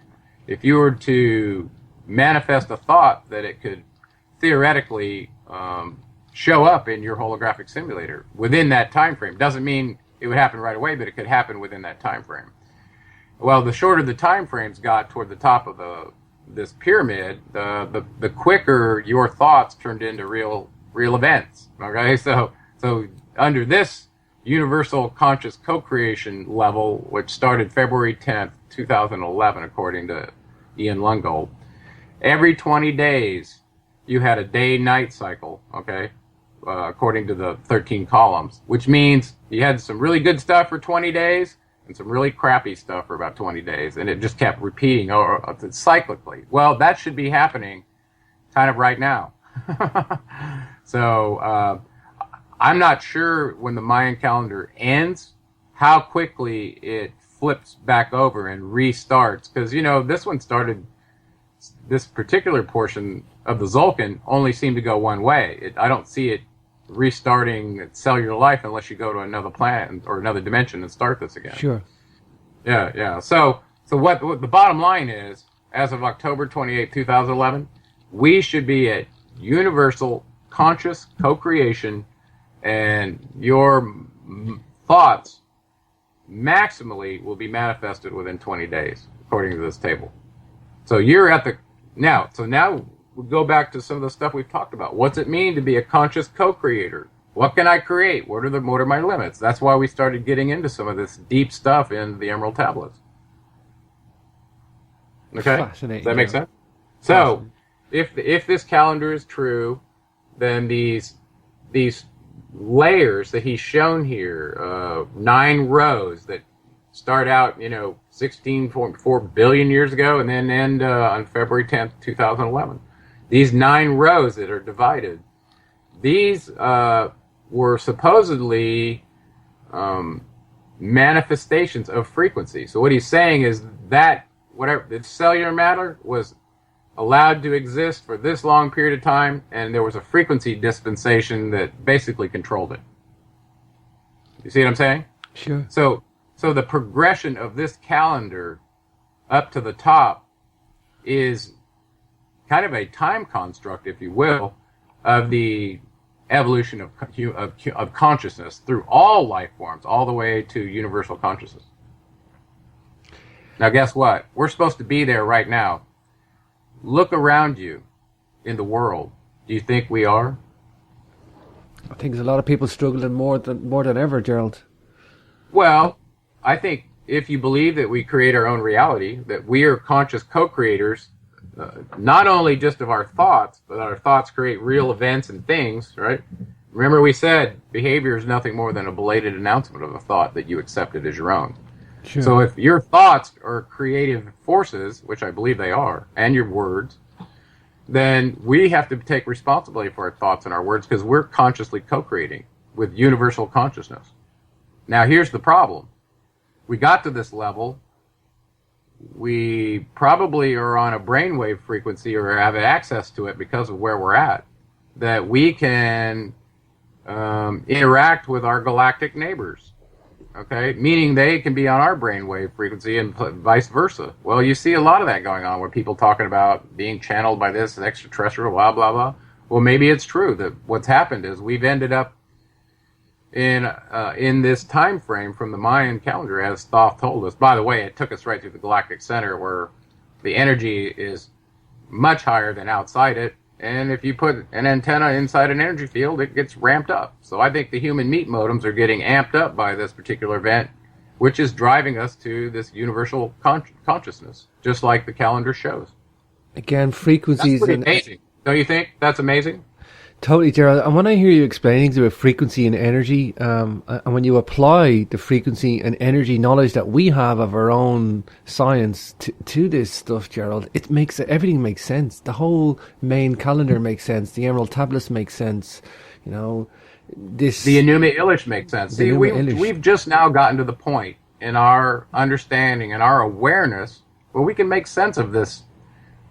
if you were to manifest a thought that it could theoretically show up in your holographic simulator within that time frame. Doesn't mean it would happen right away, but it could happen within that time frame. Well, the shorter the time frames got toward the top of this pyramid, the quicker your thoughts turned into real events. Okay, so under this universal conscious co-creation level, which started February 10th, 2011, according to Ian Lungold, every 20 days, you had a day-night cycle, okay, according to the 13 columns, which means you had some really good stuff for 20 days and some really crappy stuff for about 20 days, and it just kept repeating cyclically. Well, that should be happening kind of right now. So I'm not sure when the Mayan calendar ends how quickly it flips back over and restarts, because this one started, this particular portion of the Zolkin only seemed to go one way. I don't see it restarting cellular life unless you go to another planet or another dimension and start this again. Sure. Yeah. So what the bottom line is, as of October 28, 2011, we should be at universal conscious co-creation, and your thoughts maximally will be manifested within 20 days, according to this table. So you're at the now we go back to some of the stuff we've talked about. What's it mean to be a conscious co-creator? What can I create? What are my limits? That's why we started getting into some of this deep stuff in the Emerald Tablets. Okay? Fascinating. Does that make sense? So, if this calendar is true, then these layers that he's shown here, 9 rows that start out, 16.4 billion years ago and then end on February 10th, 2011. These 9 rows that are divided, these were supposedly manifestations of frequency. So what he's saying is that whatever the cellular matter was allowed to exist for this long period of time, and there was a frequency dispensation that basically controlled it. You see what I'm saying? Sure. So the progression of this calendar up to the top is kind of a time construct, if you will, of the evolution of consciousness through all life forms, all the way to universal consciousness. Now, guess what? We're supposed to be there right now. Look around you in the world. Do you think we are? I think there's a lot of people struggling more than ever, Gerald. Well, I think if you believe that we create our own reality, that we are conscious co-creators, not only just of our thoughts, but our thoughts create real events and things, right? Remember we said behavior is nothing more than a belated announcement of a thought that you accepted as your own. Sure. So if your thoughts are creative forces, which I believe they are, and your words, then we have to take responsibility for our thoughts and our words, because we're consciously co-creating with universal consciousness. Now here's the problem. We got to this level, we probably are on a brainwave frequency or have access to it because of where we're at, that we can interact with our galactic neighbors. Okay, meaning they can be on our brainwave frequency and vice versa. Well, you see a lot of that going on, where people talking about being channeled by this extraterrestrial, blah blah blah. Well, maybe it's true that what's happened is we've ended up in this time frame from the Mayan calendar, as Thoth told us. By the way, it took us right through the galactic center, where the energy is much higher than outside it. And if you put an antenna inside an energy field, it gets ramped up. So I think the human meat modems are getting amped up by this particular event, which is driving us to this universal consciousness, just like the calendar shows. Again, frequencies. That's pretty amazing. Don't you think that's amazing? Totally, Gerald. And when I hear you explaining about frequency and energy, and when you apply the frequency and energy knowledge that we have of our own science to this stuff, Gerald, everything makes sense. The whole main calendar makes sense. The Emerald Tablets make sense. The Enuma Elish makes sense. See, we've just now gotten to the point in our understanding and our awareness where we can make sense of this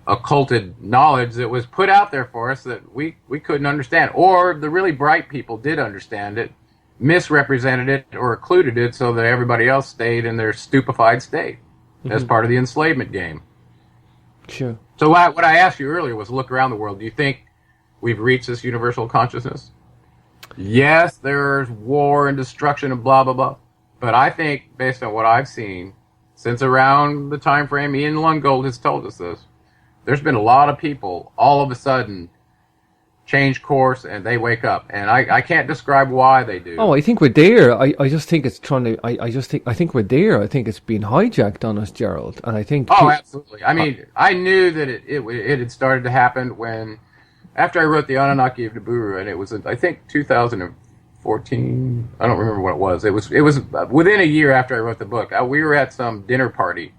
occulted knowledge that was put out there for us that we couldn't understand, or the really bright people did understand it, misrepresented it, or occluded it so that everybody else stayed in their stupefied state as part of the enslavement game. Sure. So what I asked you earlier was, look around the world. Do you think we've reached this universal consciousness? Yes, there's war and destruction and blah, blah, blah. But I think, based on what I've seen, since around the time frame Ian Lungold has told us this, there's been a lot of people all of a sudden change course, and they wake up. And I can't describe why they do. Oh, I think we're there. I just think it's trying to. I think we're there. I think it's being hijacked on us, Gerald. And I think. Oh, absolutely. I mean, I knew that it had started to happen after I wrote the Anunnaki of Nibiru, and it was I think 2014. I don't remember what it was. It was within a year after I wrote the book. We were at some dinner party,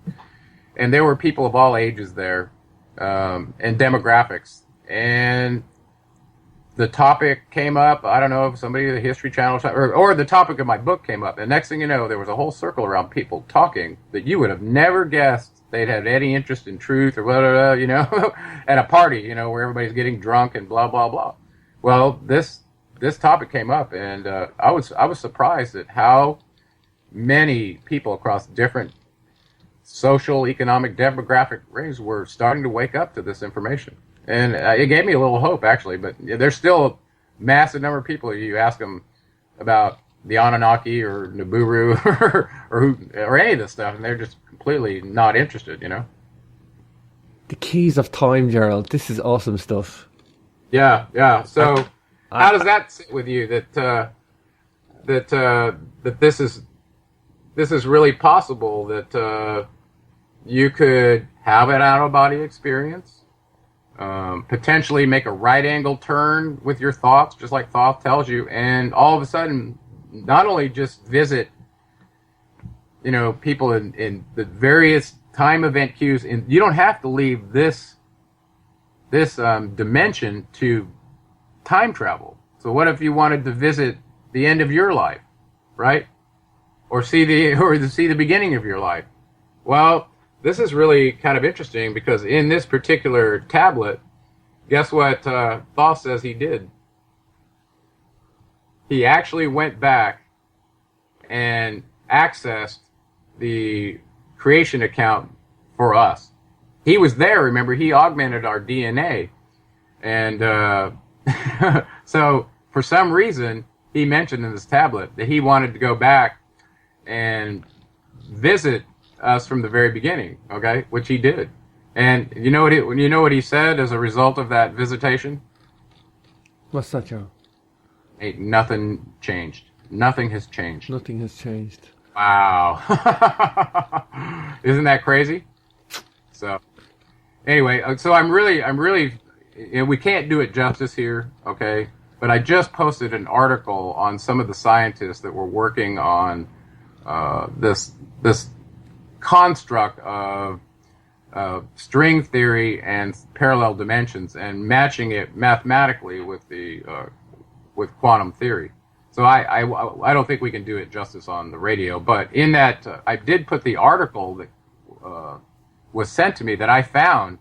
and there were people of all ages there, and demographics, and the topic came up. I don't know if somebody at the History Channel or the topic of my book came up. And next thing you know, there was a whole circle around people talking that you would have never guessed they'd had any interest in truth or blah, blah, blah, you know, at a party, you know, where everybody's getting drunk and blah, blah, blah. Well, this topic came up, and I was surprised at how many people across different social, economic, demographic ranges were starting to wake up to this information. And it gave me a little hope, actually, but there's still a massive number of people. You ask them about the Anunnaki or Nibiru or any of this stuff, and they're just completely not interested, you know? The keys of time, Gerald. This is awesome stuff. Yeah. So how does that sit with you that this is really possible, that you could have an out-of-body experience? Potentially make a right angle turn with your thoughts, just like Thoth tells you, and all of a sudden, not only just visit, you know, people in the various time event cues, and you don't have to leave this dimension to time travel. So what if you wanted to visit the end of your life, right? Or see the beginning of your life? Well, this is really kind of interesting, because in this particular tablet, guess what Thoth says he did? He actually went back and accessed the creation account for us. He was there, remember, he augmented our DNA. And so for some reason, he mentioned in this tablet that he wanted to go back and visit us from the very beginning, okay, which he did. And you know what he said as a result of that visitation? What's that, Joe? Ain't nothing changed. Nothing has changed. Nothing has changed. Wow. Isn't that crazy? So anyway, so I'm really, you know, we can't do it justice here, okay? But I just posted an article on some of the scientists that were working on this construct of string theory and parallel dimensions, and matching it mathematically with with quantum theory. So I don't think we can do it justice on the radio, but in that I did put the article that was sent to me that I found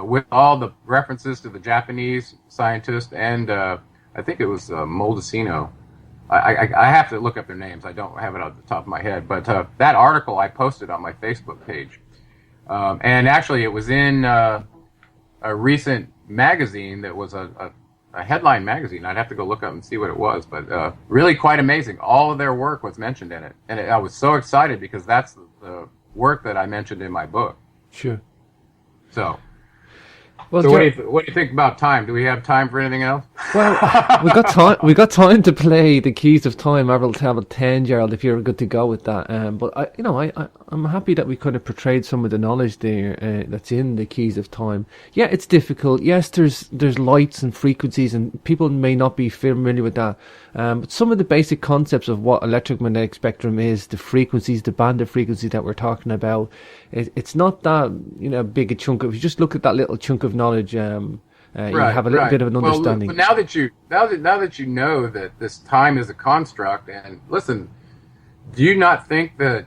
with all the references to the Japanese scientist, and I think it was Moldicino. I have to look up their names. I don't have it off the top of my head. But that article I posted on my Facebook page. And actually, it was in a recent magazine that was a headline magazine. I'd have to go look up and see what it was. But really quite amazing. All of their work was mentioned in it. And I was so excited, because that's the work that I mentioned in my book. Sure. So... Well, so what do you think about time? Do we have time for anything else? Well, we got time. We got time to play the Keys of Time, Emerald Tablet 10, Gerald. If you're good to go with that, but I'm happy that we kind of portrayed some of the knowledge there that's in the Keys of Time. Yeah, it's difficult. Yes, there's lights and frequencies, and people may not be familiar with that. But some of the basic concepts of what electromagnetic spectrum is, the frequencies, the band of frequencies that we're talking about, it's not that big a chunk of. If you just look at that little chunk of knowledge, you have a little bit of an understanding. Well, now that you know that this time is a construct, and listen, do you not think that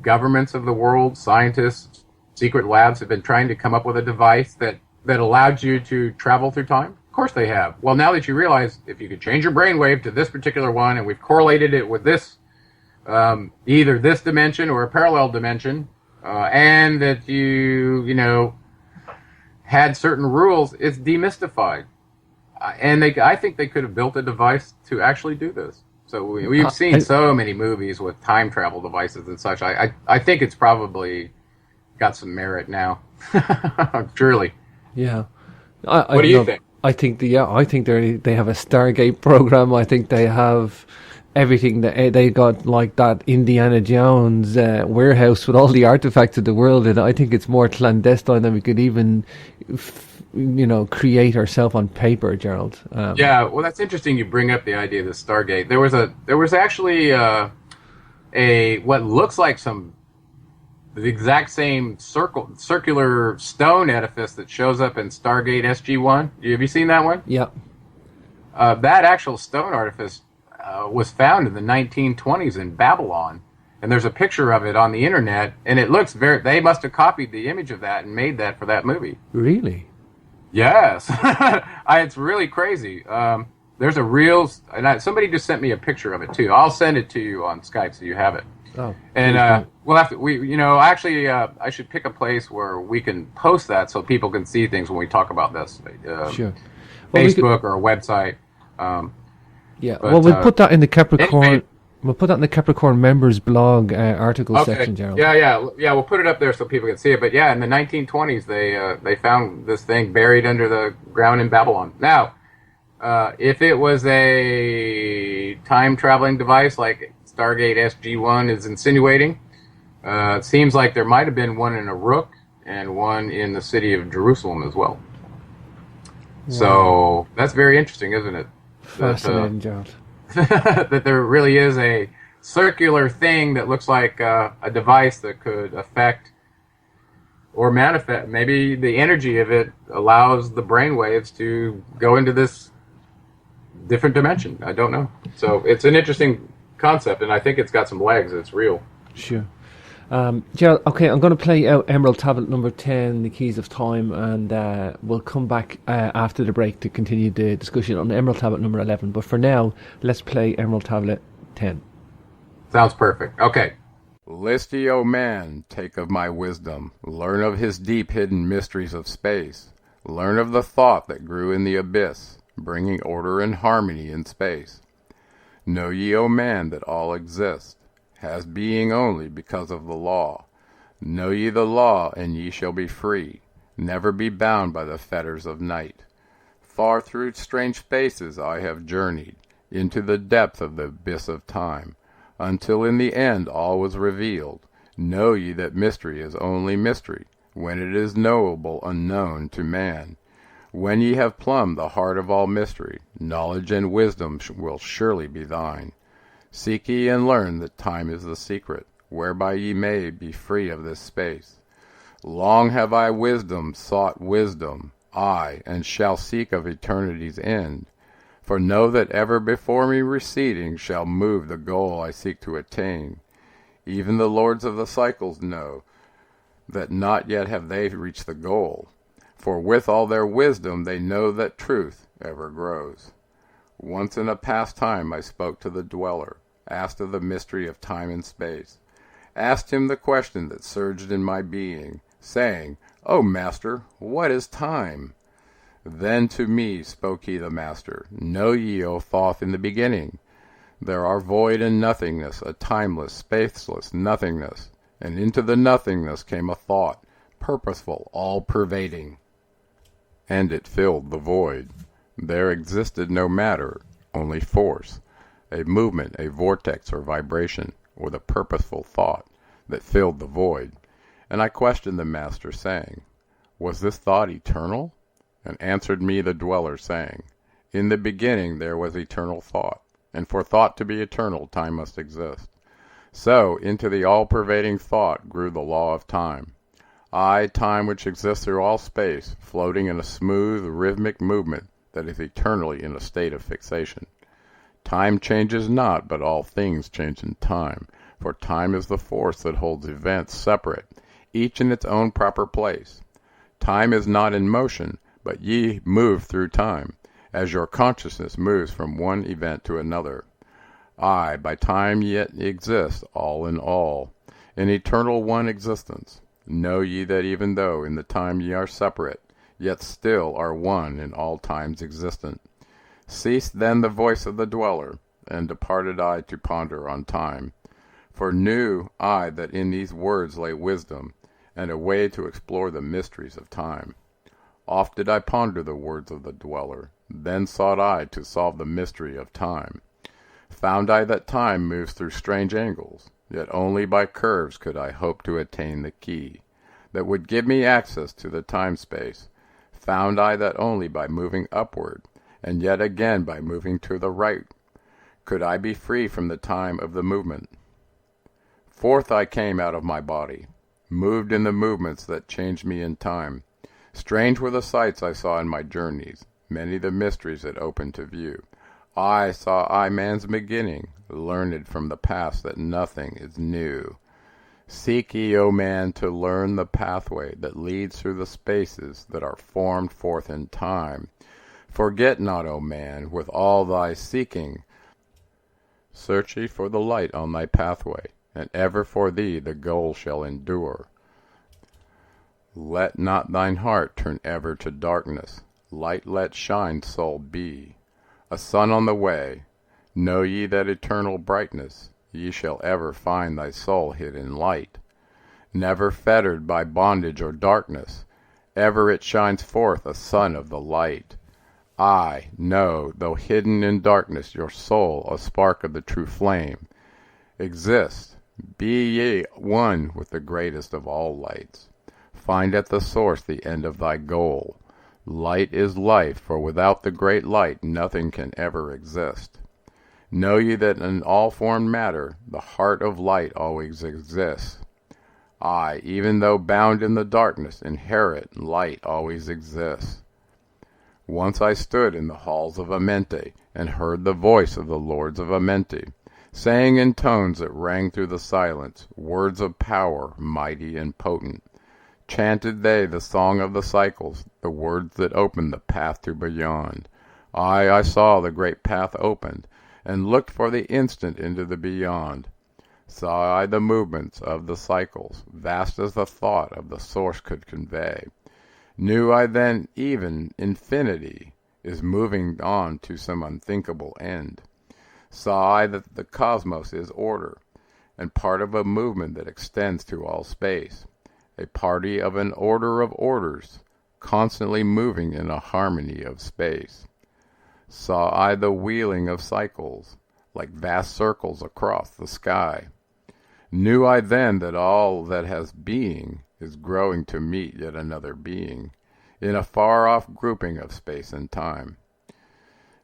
governments of the world, scientists, secret labs have been trying to come up with a device that allowed you to travel through time? Of course they have. Well, now that you realize if you could change your brainwave to this particular one, and we've correlated it with this, either this dimension or a parallel dimension, and that you had certain rules, it's demystified. And I think they could have built a device to actually do this. So we've seen so many movies with time travel devices and such. I think it's probably got some merit now. Truly. Yeah. What do you think? I think I think they have a Stargate program. I think they have everything that they got, like that Indiana Jones warehouse with all the artifacts of the world, and I think it's more clandestine than we could even, create ourselves on paper, Gerald. Yeah, well, that's interesting. You bring up the idea of the Stargate. There was actually a what looks like the exact same circular stone edifice that shows up in Stargate SG-1. Have you seen that one? Yeah. That actual stone artifice was found in the 1920s in Babylon, and there's a picture of it on the internet, and it looks they must have copied the image of that and made that for that movie. Really? Yes. It's really crazy. There's a real, somebody just sent me a picture of it too. I'll send it to you on Skype so you have it. Oh. And we'll have to, actually, I should pick a place where we can post that so people can see things when we talk about this. Sure. Well, Facebook or a website. Yeah. Well, we'll put that in the Capricorn. Anyway, we'll put that in the Capricorn members blog article section, Gerald. Yeah. We'll put it up there so people can see it. But yeah, in the 1920s, they found this thing buried under the ground in Babylon. Now, if it was a time traveling device like Stargate SG-1 is insinuating, it seems like there might have been one in Uruk and one in the city of Jerusalem as well. Wow. So that's very interesting, isn't it? Fascinating, Gerald. That there really is a circular thing that looks like a device that could affect or manifest. Maybe the energy of it allows the brainwaves to go into this different dimension. I don't know. So it's an interesting concept, and I think it's got some legs. It's real. Sure. Gerald, okay, I'm going to play out Emerald Tablet number 10, The Keys of Time, and we'll come back after the break to continue the discussion on Emerald Tablet number 11. But for now, let's play Emerald Tablet 10. Sounds perfect. Okay. List ye, O man, take of my wisdom, learn of his deep hidden mysteries of space, learn of the thought that grew in the abyss, bringing order and harmony in space. Know ye, O man, that all exists, has being only because of the law. Know ye the law, and ye shall be free, never be bound by the fetters of night. Far through strange spaces I have journeyed, into the depth of the abyss of time, until in the end all was revealed. Know ye that mystery is only mystery, when it is knowable unknown to man. When ye have plumbed the heart of all mystery, knowledge and wisdom will surely be thine. Seek ye and learn that time is the secret, whereby ye may be free of this space. Long have I sought wisdom, I, and shall seek of eternity's end. For know that ever before me receding shall move the goal I seek to attain. Even the lords of the cycles know that not yet have they reached the goal. For with all their wisdom they know that truth ever grows. Once in a past time I spoke to the dweller, asked of the mystery of time and space, asked him the question that surged in my being, saying, O Master, what is time? Then to me spoke he the Master, Know ye, O Thoth, in the beginning, there are void and nothingness, a timeless, spaceless nothingness, and into the nothingness came a thought, purposeful, all-pervading. And it filled the void. There existed no matter, only force, a movement, a vortex or vibration, or the purposeful thought that filled the void. And I questioned the Master, saying, Was this thought eternal? And answered me the dweller, saying, In the beginning there was eternal thought, and for thought to be eternal time must exist. So into the all-pervading thought grew the law of time. Time which exists through all space, floating in a smooth, rhythmic movement that is eternally in a state of fixation. Time changes not, but all things change in time, for time is the force that holds events separate, each in its own proper place. Time is not in motion, but ye move through time, as your consciousness moves from one event to another. By time yet exist, all in all, in eternal one existence. Know ye that even though in the time ye are separate, yet still are one in all times existent. Ceased then the voice of the dweller, and departed I to ponder on time. For knew I that in these words lay wisdom, and a way to explore the mysteries of time. Oft did I ponder the words of the dweller. Then sought I to solve the mystery of time. Found I that time moves through strange angles, yet only by curves could I hope to attain the key that would give me access to the time-space. Found I that only by moving upward, and yet again by moving to the right, could I be free from the time of the movement. Forth I came out of my body, moved in the movements that changed me in time. Strange were the sights I saw in my journeys, many the mysteries that opened to view. I saw man's beginning, learned from the past that nothing is new. Seek ye, O man, to learn the pathway that leads through the spaces that are formed forth in time. Forget not, O man, with all thy seeking. Search ye for the light on thy pathway, and ever for thee the goal shall endure. Let not thine heart turn ever to darkness. Light let shine, soul, be. A sun on the way. Know ye that eternal brightness ye shall ever find thy soul hid in light. Never fettered by bondage or darkness, ever it shines forth a sun of the light. I know, though hidden in darkness, your soul, a spark of the true flame, exists. Be ye one with the greatest of all lights. Find at the source the end of thy goal. Light is life, for without the great light nothing can ever exist. Know ye that in all formed matter the heart of light always exists. I, even though bound in the darkness, inherit light always exists. Once I stood in the halls of Amente, and heard the voice of the lords of Amente, saying in tones that rang through the silence, words of power, mighty and potent. Chanted they the song of the cycles, the words that opened the path to beyond. I saw the great path opened, and looked for the instant into the beyond. Saw I the movements of the cycles, vast as the thought of the source could convey. Knew I then even infinity is moving on to some unthinkable end. Saw I that the cosmos is order, and part of a movement that extends to all space, a party of an order of orders, constantly moving in a harmony of space. Saw I the wheeling of cycles, like vast circles across the sky. Knew I then that all that has being is growing to meet yet another being, in a far-off grouping of space and time.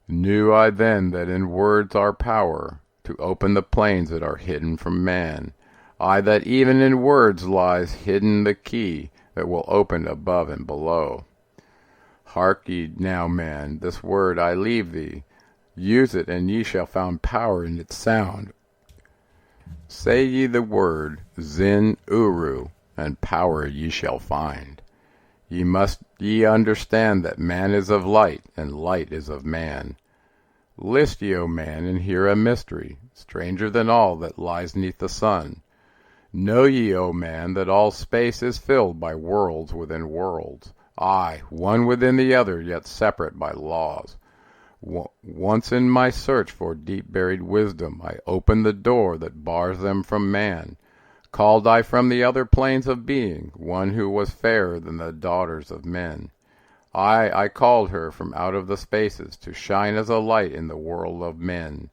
Knew I then that in words are power to open the planes that are hidden from man. I, that even in words lies hidden the key that will open above and below. Hark ye now, man, this word I leave thee. Use it, and ye shall find power in its sound. Say ye the word Zin Uru, and power ye shall find. Ye understand that man is of light, and light is of man. List ye, O man, and hear a mystery, stranger than all that lies neath the sun. Know ye, O man, that all space is filled by worlds within worlds, aye, one within the other, yet separate by laws. Once in my search for deep-buried wisdom, I opened the door that bars them from man. Called I from the other planes of being one who was fairer than the daughters of men. I called her from out of the spaces to shine as a light in the world of men.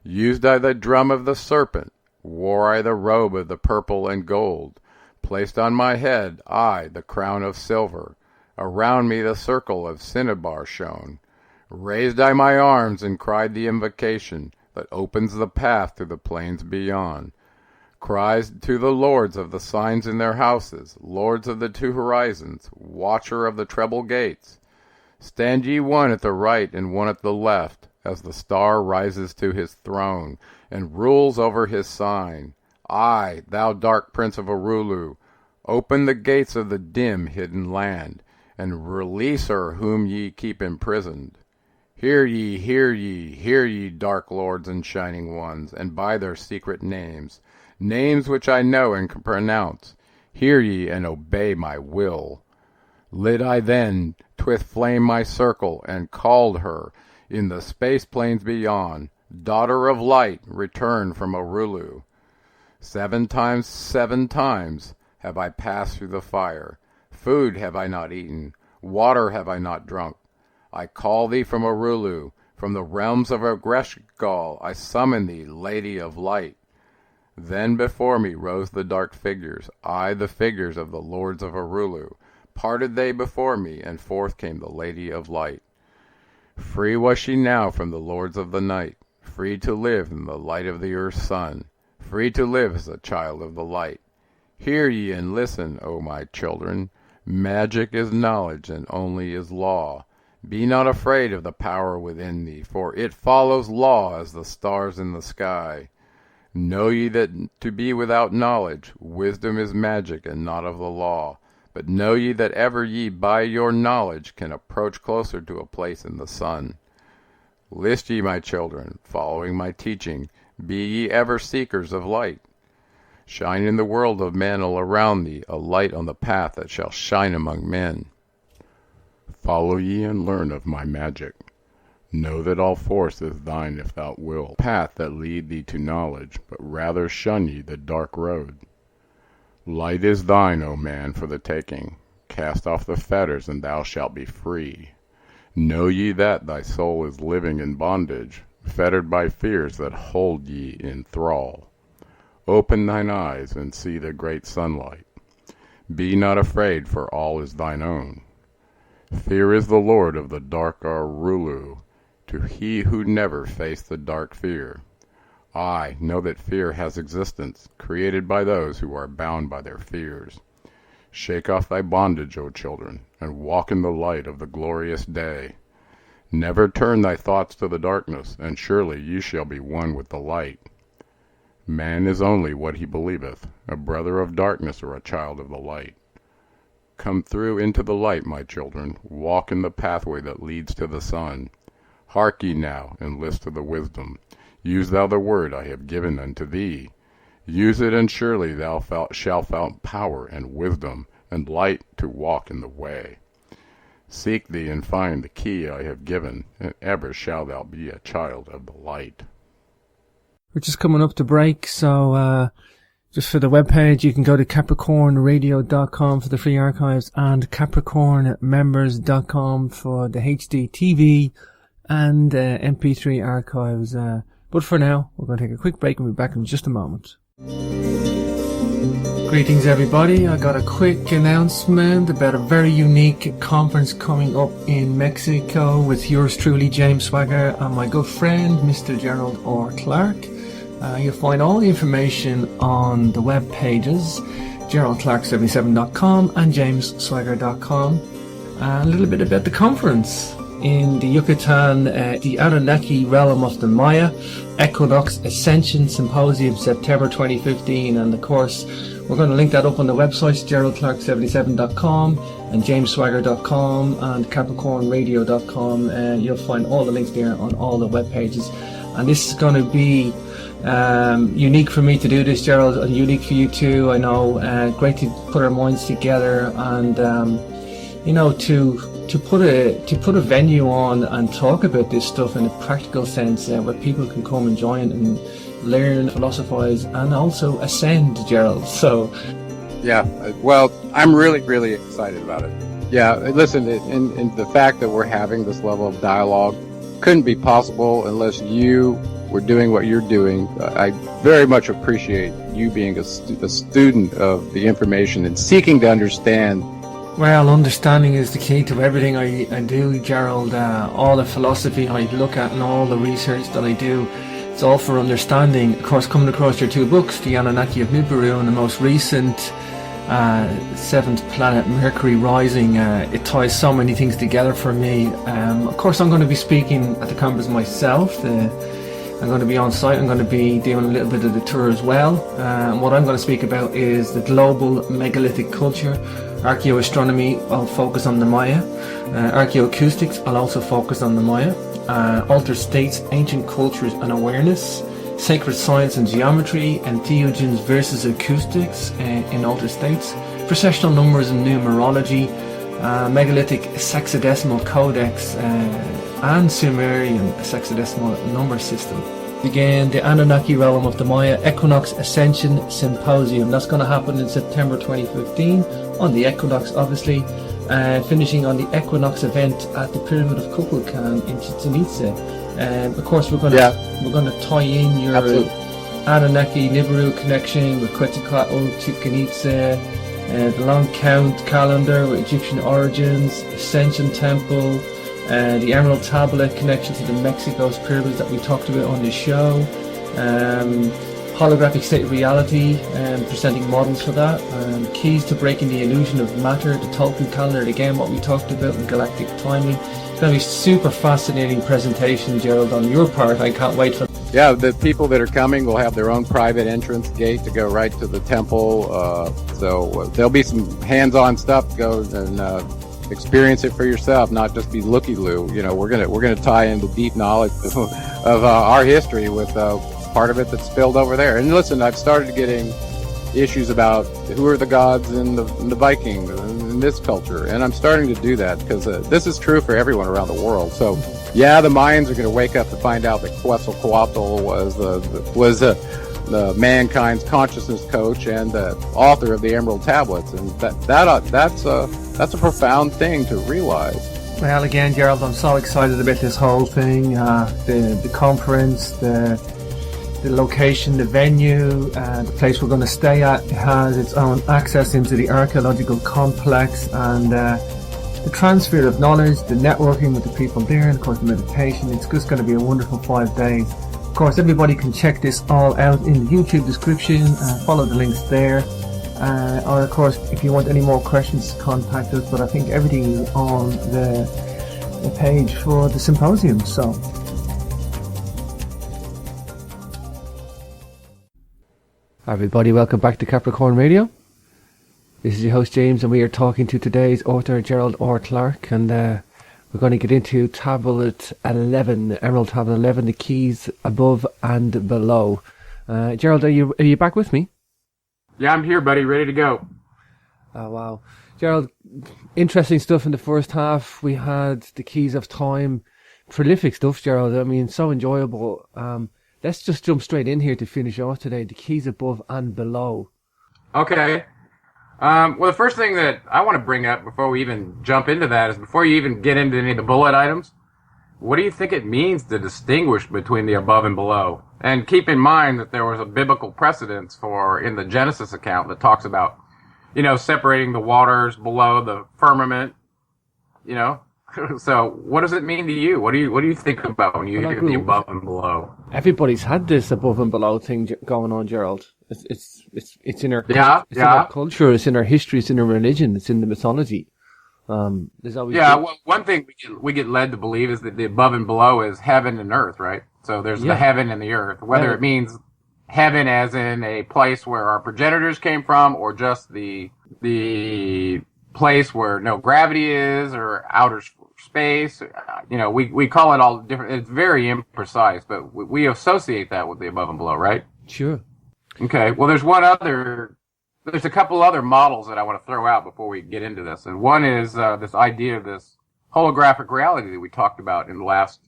Used I the drum of the serpent, wore I the robe of the purple and gold, placed on my head I the crown of silver, around me the circle of cinnabar shone. Raised I my arms and cried the invocation that opens the path to the plains beyond. Cries to the lords of the signs in their houses, lords of the two horizons, watcher of the treble gates. Stand ye one at the right and one at the left, as the star rises to his throne, and rules over his sign. I, thou Dark Prince of Arulu, open the gates of the dim hidden land, and release her whom ye keep imprisoned. Hear ye, hear ye, hear ye, dark lords and shining ones, and by their secret names, names which I know and can pronounce, hear ye and obey my will. Lit I then with flame my circle, and called her in the space plains beyond, daughter of light, return from Arulu. 7 times have I passed through the fire. Food have I not eaten, water have I not drunk. I call thee from Arulu, from the realms of Ereskigal, I summon thee, Lady of Light. Then before me rose the dark figures, the figures of the lords of Arulu. Parted they before me, and forth came the Lady of Light. Free was she now from the lords of the night, free to live in the light of the earth's sun, free to live as a child of the light. Hear ye and listen, O my children. Magic is knowledge, and only is law. Be not afraid of the power within thee, for it follows law as the stars in the sky. Know ye that to be without knowledge, wisdom is magic and not of the law. But know ye that ever ye by your knowledge can approach closer to a place in the sun. List ye, my children, following my teaching, be ye ever seekers of light. Shine in the world of men all around thee, a light on the path that shall shine among men. Follow ye and learn of my magic. Know that all force is thine if thou wilt. Path that lead thee to knowledge, but rather shun ye the dark road. Light is thine, O man, for the taking. Cast off the fetters, and thou shalt be free. Know ye that thy soul is living in bondage, fettered by fears that hold ye in thrall. Open thine eyes and see the great sunlight. Be not afraid, for all is thine own. Fear is the lord of the dark Arulu, to he who never faced the dark fear. I know that fear has existence, created by those who are bound by their fears. Shake off thy bondage, O children, and walk in the light of the glorious day. Never turn thy thoughts to the darkness, and surely ye shall be one with the light. Man is only what he believeth, a brother of darkness or a child of the light. Come through into the light, my children, walk in the pathway that leads to the sun. Hark ye now, and list to the wisdom. Use thou the word I have given unto thee. Use it, and surely thou shalt find power and wisdom, and light to walk in the way. Seek thee and find the key I have given, and ever shalt thou be a child of the light. We're just coming up to break, so just for the webpage, you can go to capricornradio.com for the free archives and capricornmembers.com for the HD TV and MP3 archives. But for now, we're going to take a quick break and we'll be back in just a moment. Greetings everybody, I got a quick announcement about a very unique conference coming up in Mexico with yours truly, James Swagger, and my good friend, Mr. Gerald R. Clark. You'll find all the information on the web pages, geraldclark77.com and jamesswagger.com. A little bit about the conference. In the Yucatan, the Anunnaki realm of the Maya, Equinox Ascension Symposium, September 2015, and of course, we're going to link that up on the websites, geraldclark77.com and jamesswagger.com and capricornradio.com. You'll find all the links there on all the web pages. And this is going to be unique for me to do this, Gerald, and unique for you too. I know, great to put our minds together and to put a venue on and talk about this stuff in a practical sense, where people can come and join and learn, philosophize, and also ascend, Gerald. So, yeah, well, I'm really excited about it. Yeah, listen, in the fact that we're having this level of dialogue couldn't be possible unless you were doing what you're doing. I very much appreciate you being a student of the information and seeking to understand. Well, understanding is the key to everything I do, Gerald. All the philosophy I look at and all the research that I do, it's all for understanding. Of course, coming across your two books, The Anunnaki of Nibiru and the most recent Seventh Planet Mercury Rising, it ties so many things together for me. Of course, I'm going to be speaking at the conference myself. I'm going to be on site. I'm going to be doing a little bit of the tour as well. What I'm going to speak about is the global megalithic culture. Archaeoastronomy, I'll focus on the Maya. Archaeoacoustics, I'll also focus on the Maya. Altered states, ancient cultures and awareness. Sacred science and geometry, entheogens versus acoustics in altered states. Processional numbers and numerology. Megalithic sexagesimal codex and Sumerian sexagesimal number system. Again, the Anunnaki realm of the Maya, Equinox Ascension Symposium. That's going to happen in September 2015 on the equinox, obviously. finishing on the equinox event at the Pyramid of Kukulkan in Chichen Itza. Of course, we're going to tie in your Anunnaki Nibiru connection with Quetzalcoatl, Chichen Itza, the Long Count calendar with Egyptian origins, Ascension Temple, the Emerald Tablet connection to the Mexico's pyramids that we talked about on the show, holographic state of reality, presenting models for that, keys to breaking the illusion of matter, the Tolkien calendar, again what we talked about in galactic timing. It's going to be super fascinating presentation, Gerald, on your part. I can't wait for. Yeah, the people that are coming will have their own private entrance gate to go right to the temple. So there'll be some hands-on stuff. Go and experience it for yourself, not just be looky-loo. You know, we're gonna tie in the deep knowledge of our history with part of it that's spilled over there. And listen, I've started getting issues about who are the gods in the Vikings in this culture, and I'm starting to do that because this is true for everyone around the world. So. Yeah, the Mayans are going to wake up to find out that Quetzalcoatl was the mankind's consciousness coach and the author of the Emerald Tablets, and that's a profound thing to realize. Well, again, Gerald, I'm so excited about this whole thing. The conference, the location, the venue, the place we're going to stay at has its own access into the archaeological complex, and the transfer of knowledge, the networking with the people there, and of course the meditation. It's just going to be a wonderful 5 days. Of course, everybody can check this all out in the YouTube description, follow the links there, or of course if you want any more questions, contact us, but I think everything is on the page for the symposium. So hi everybody, welcome back to Capricorn Radio. This is your host James, and we are talking to today's author Gerald R. Clark, and we're going to get into Tablet 11, Emerald Tablet 11, the keys above and below. Gerald, are you back with me? Yeah, I'm here, buddy, ready to go. Oh wow, Gerald, interesting stuff in the first half. We had the keys of time, prolific stuff, Gerald. I mean, so enjoyable. Let's just jump straight in here to finish off today. The keys above and below. Okay. Well, the first thing that I want to bring up before we even jump into that is before you even get into any of the bullet items, what do you think it means to distinguish between the above and below? And keep in mind that there was a biblical precedence in the Genesis account that talks about, separating the waters below the firmament, So what does it mean to you? What do you think about when you hear the above and below? Everybody's had this above and below thing going on, Gerald. It's in our in our culture, it's in our history, it's in our religion, it's in the mythology. There's always well, one thing we get led to believe is that the above and below is heaven and earth, right? So there's the heaven and the earth. Whether it means heaven as in a place where our progenitors came from, or just the place where no gravity is, or outer space, we call it all different. It's very imprecise, but we associate that with the above and below, right? Sure. Okay, well, there's a couple other models that I want to throw out before we get into this. And one is this idea of this holographic reality that we talked about in the last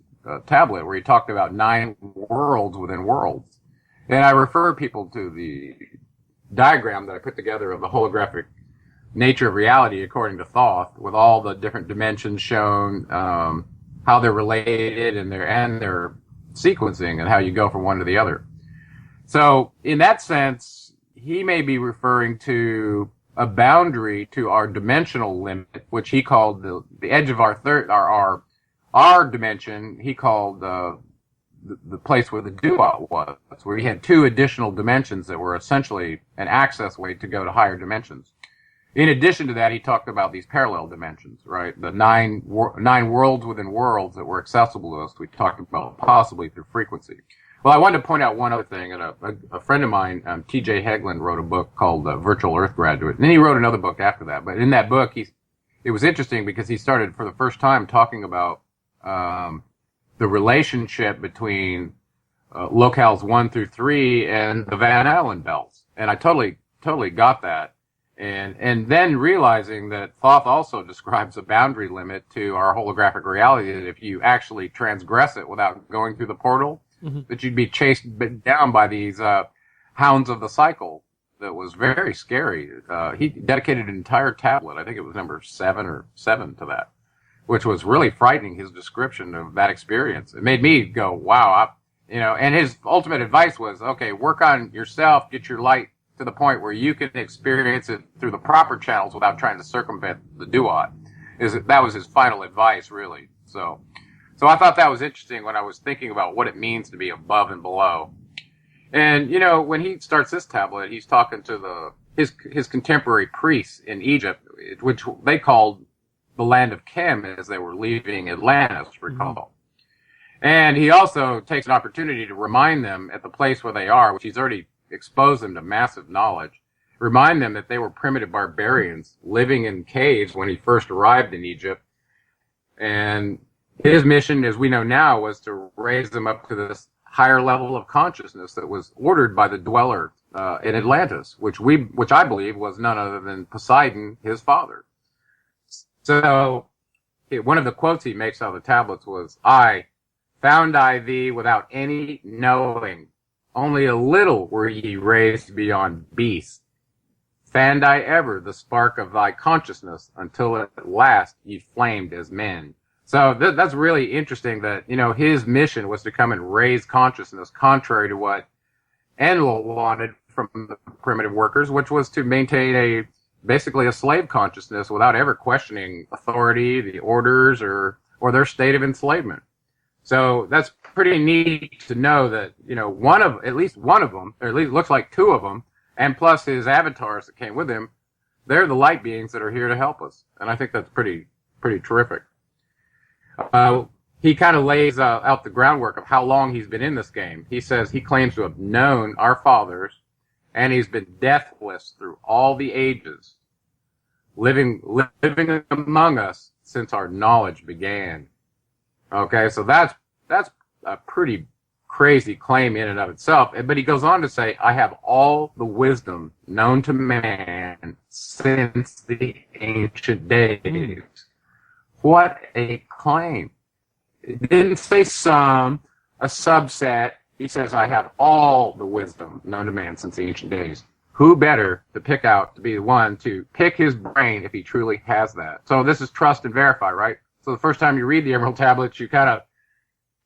tablet, where he talked about 9 worlds within worlds. And I refer people to the diagram that I put together of the holographic nature of reality according to Thoth, with all the different dimensions shown, how they're related and their sequencing, and how you go from one to the other. So, in that sense, he may be referring to a boundary to our dimensional limit, which he called the edge of our dimension. He called the place where the duat was, where he had 2 additional dimensions that were essentially an access way to go to higher dimensions. In addition to that, he talked about these parallel dimensions, right? The 9 worlds within worlds that were accessible to us. We talked about possibly through frequency. Well, I wanted to point out one other thing. And a friend of mine, T.J. Hegland, wrote a book called Virtual Earth Graduate. And then he wrote another book after that. But in that book, it was interesting because he started for the first time talking about the relationship between locales 1 through 3 and the Van Allen belts. And I totally got that. And then realizing that Thoth also describes a boundary limit to our holographic reality, that if you actually transgress it without going through the portal, that you'd be chased down by these hounds of the cycle that was very scary. He dedicated an entire tablet, I think it was number 7 to that, which was really frightening, his description of that experience. It made me go, wow, and his ultimate advice was, okay, work on yourself, get your light to the point where you can experience it through the proper channels without trying to circumvent the duat. That was his final advice, really. So I thought that was interesting when I was thinking about what it means to be above and below. And, when he starts this tablet, he's talking to his contemporary priests in Egypt, which they called the land of Chem as they were leaving Atlantis, recall. Mm-hmm. And he also takes an opportunity to remind them at the place where they are, which he's already exposed them to massive knowledge, remind them that they were primitive barbarians living in caves when he first arrived in Egypt. And his mission, as we know now, was to raise them up to this higher level of consciousness that was ordered by the dweller in Atlantis, which I believe was none other than Poseidon, his father. So one of the quotes he makes out of the tablets was, "I found I thee without any knowing. Only a little were ye raised beyond beasts. Fand I ever the spark of thy consciousness until at last ye flamed as men." So that's really interesting that, his mission was to come and raise consciousness contrary to what Enlil wanted from the primitive workers, which was to maintain basically a slave consciousness without ever questioning authority, the orders, or their state of enslavement. So that's pretty neat to know that, at least one of them, or at least looks like two of them, and plus his avatars that came with him, they're the light beings that are here to help us. And I think that's pretty terrific. He kind of lays out the groundwork of how long he's been in this game. He says he claims to have known our fathers, and he's been deathless through all the ages, living among us since our knowledge began. Okay, so that's a pretty crazy claim in and of itself. But he goes on to say, "I have all the wisdom known to man since the ancient days." What a claim. It didn't say some, a subset. He says, "I have all the wisdom known to man since the ancient days." Who better to pick out to be the one to pick his brain if he truly has that? So this is trust and verify, right? So the first time you read the Emerald Tablets, you kind of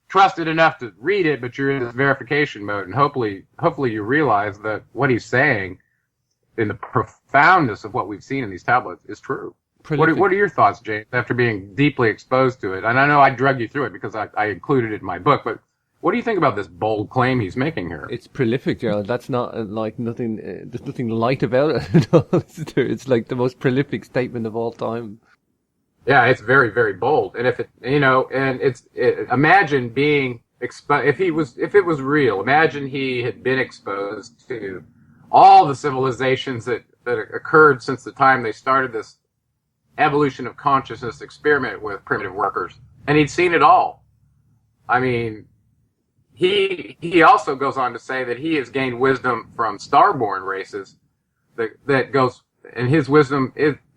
trust it enough to read it, but you're in this verification mode. And hopefully you realize that what he's saying in the profoundness of what we've seen in these tablets is true. What are your thoughts, James, after being deeply exposed to it? And I know I drug you through it because I included it in my book, but what do you think about this bold claim he's making here? It's prolific, Gerald. That's not like nothing. There's nothing light about it at all. It's like the most prolific statement of all time. Yeah, it's very, very bold. And imagine being exposed. If it was real, imagine he had been exposed to all the civilizations that occurred since the time they started this evolution of consciousness experiment with primitive workers, and he'd seen it all. I mean, he also goes on to say that he has gained wisdom from starborn races that goes, and his wisdom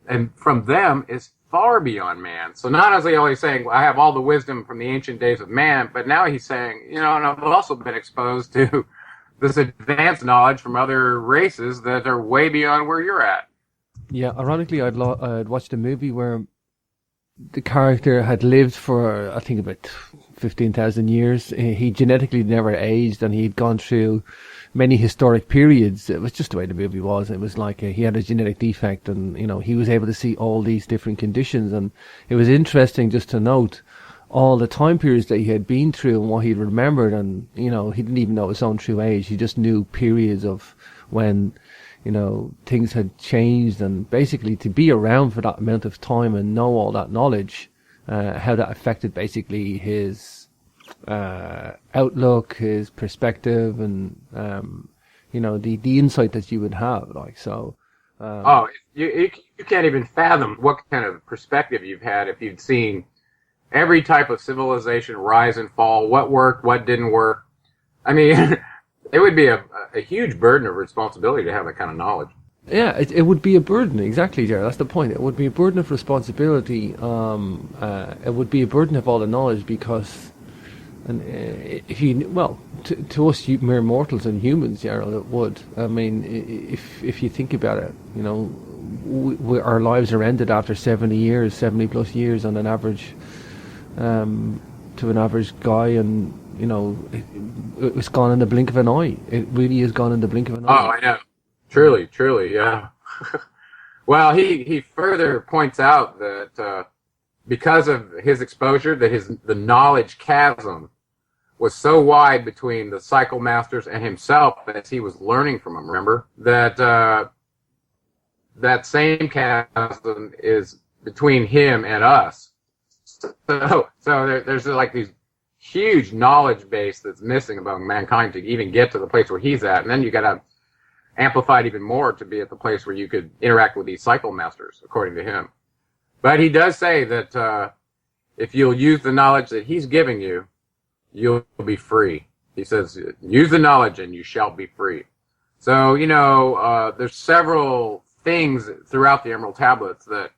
and from them is far beyond man. So not only saying, "I have all the wisdom from the ancient days of man," but now he's saying, and I've also been exposed to this advanced knowledge from other races that are way beyond where you're at. Yeah, ironically, I'd watched a movie where the character had lived for, I think, about 15,000 years. He genetically never aged, and he'd gone through many historic periods. It was just the way the movie was. It was like he had a genetic defect, and he was able to see all these different conditions. And it was interesting just to note all the time periods that he had been through and what he remembered. And he didn't even know his own true age. He just knew periods of when things had changed, and basically to be around for that amount of time and know all that knowledge, how that affected basically his outlook, his perspective, and the insight that you would have. You can't even fathom what kind of perspective you've had if you'd seen every type of civilization rise and fall, what worked, what didn't work. I mean, it would be a huge burden of responsibility to have that kind of knowledge. Yeah, it would be a burden, exactly, Jared. That's the point. It would be a burden of responsibility. It would be a burden of all the knowledge, because And if you, well, to us mere mortals and humans, Gerald, it would. I mean, if you think about it, you know, our lives are ended after 70 years, 70 plus years on an average, to an average guy, and you know, it's gone in the blink of an eye. It really is gone in the blink of an eye. Oh, I know. Truly, yeah. Well, he further points out that because of his exposure, that the knowledge chasm was so wide between the cycle masters and himself as he was learning from them. Remember that that same chasm is between him and us. So there's like these huge knowledge base that's missing among mankind to even get to the place where he's at, and then you got to amplify it even more to be at the place where you could interact with these cycle masters, according to him. But he does say that if you'll use the knowledge that he's giving you, you'll be free. He says, use the knowledge and you shall be free. So, you know, there's several things throughout the Emerald Tablets that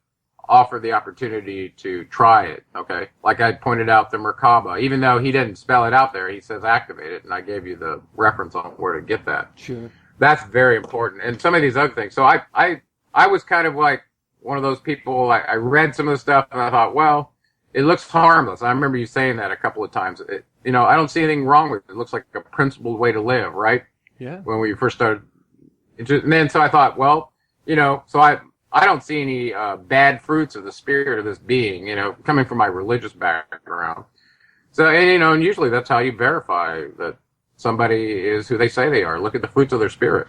offer the opportunity to try it, okay? Like I pointed out the Merkaba. Even though he didn't spell it out there, he says activate it, and I gave you the reference on where to get that. Sure. That's very important. And some of these other things. So I was kind of like one of those people, I read some of the stuff and I thought, well, it looks harmless. I remember you saying that a couple of times. You know, I don't see anything wrong with it. It looks like a principled way to live, right? Yeah. When we first started. And then so I thought, well, you know, so I don't see any bad fruits of the spirit of this being, you know, coming from my religious background. So, and you know, and usually that's how you verify that somebody is who they say they are. Look at the fruits of their spirit.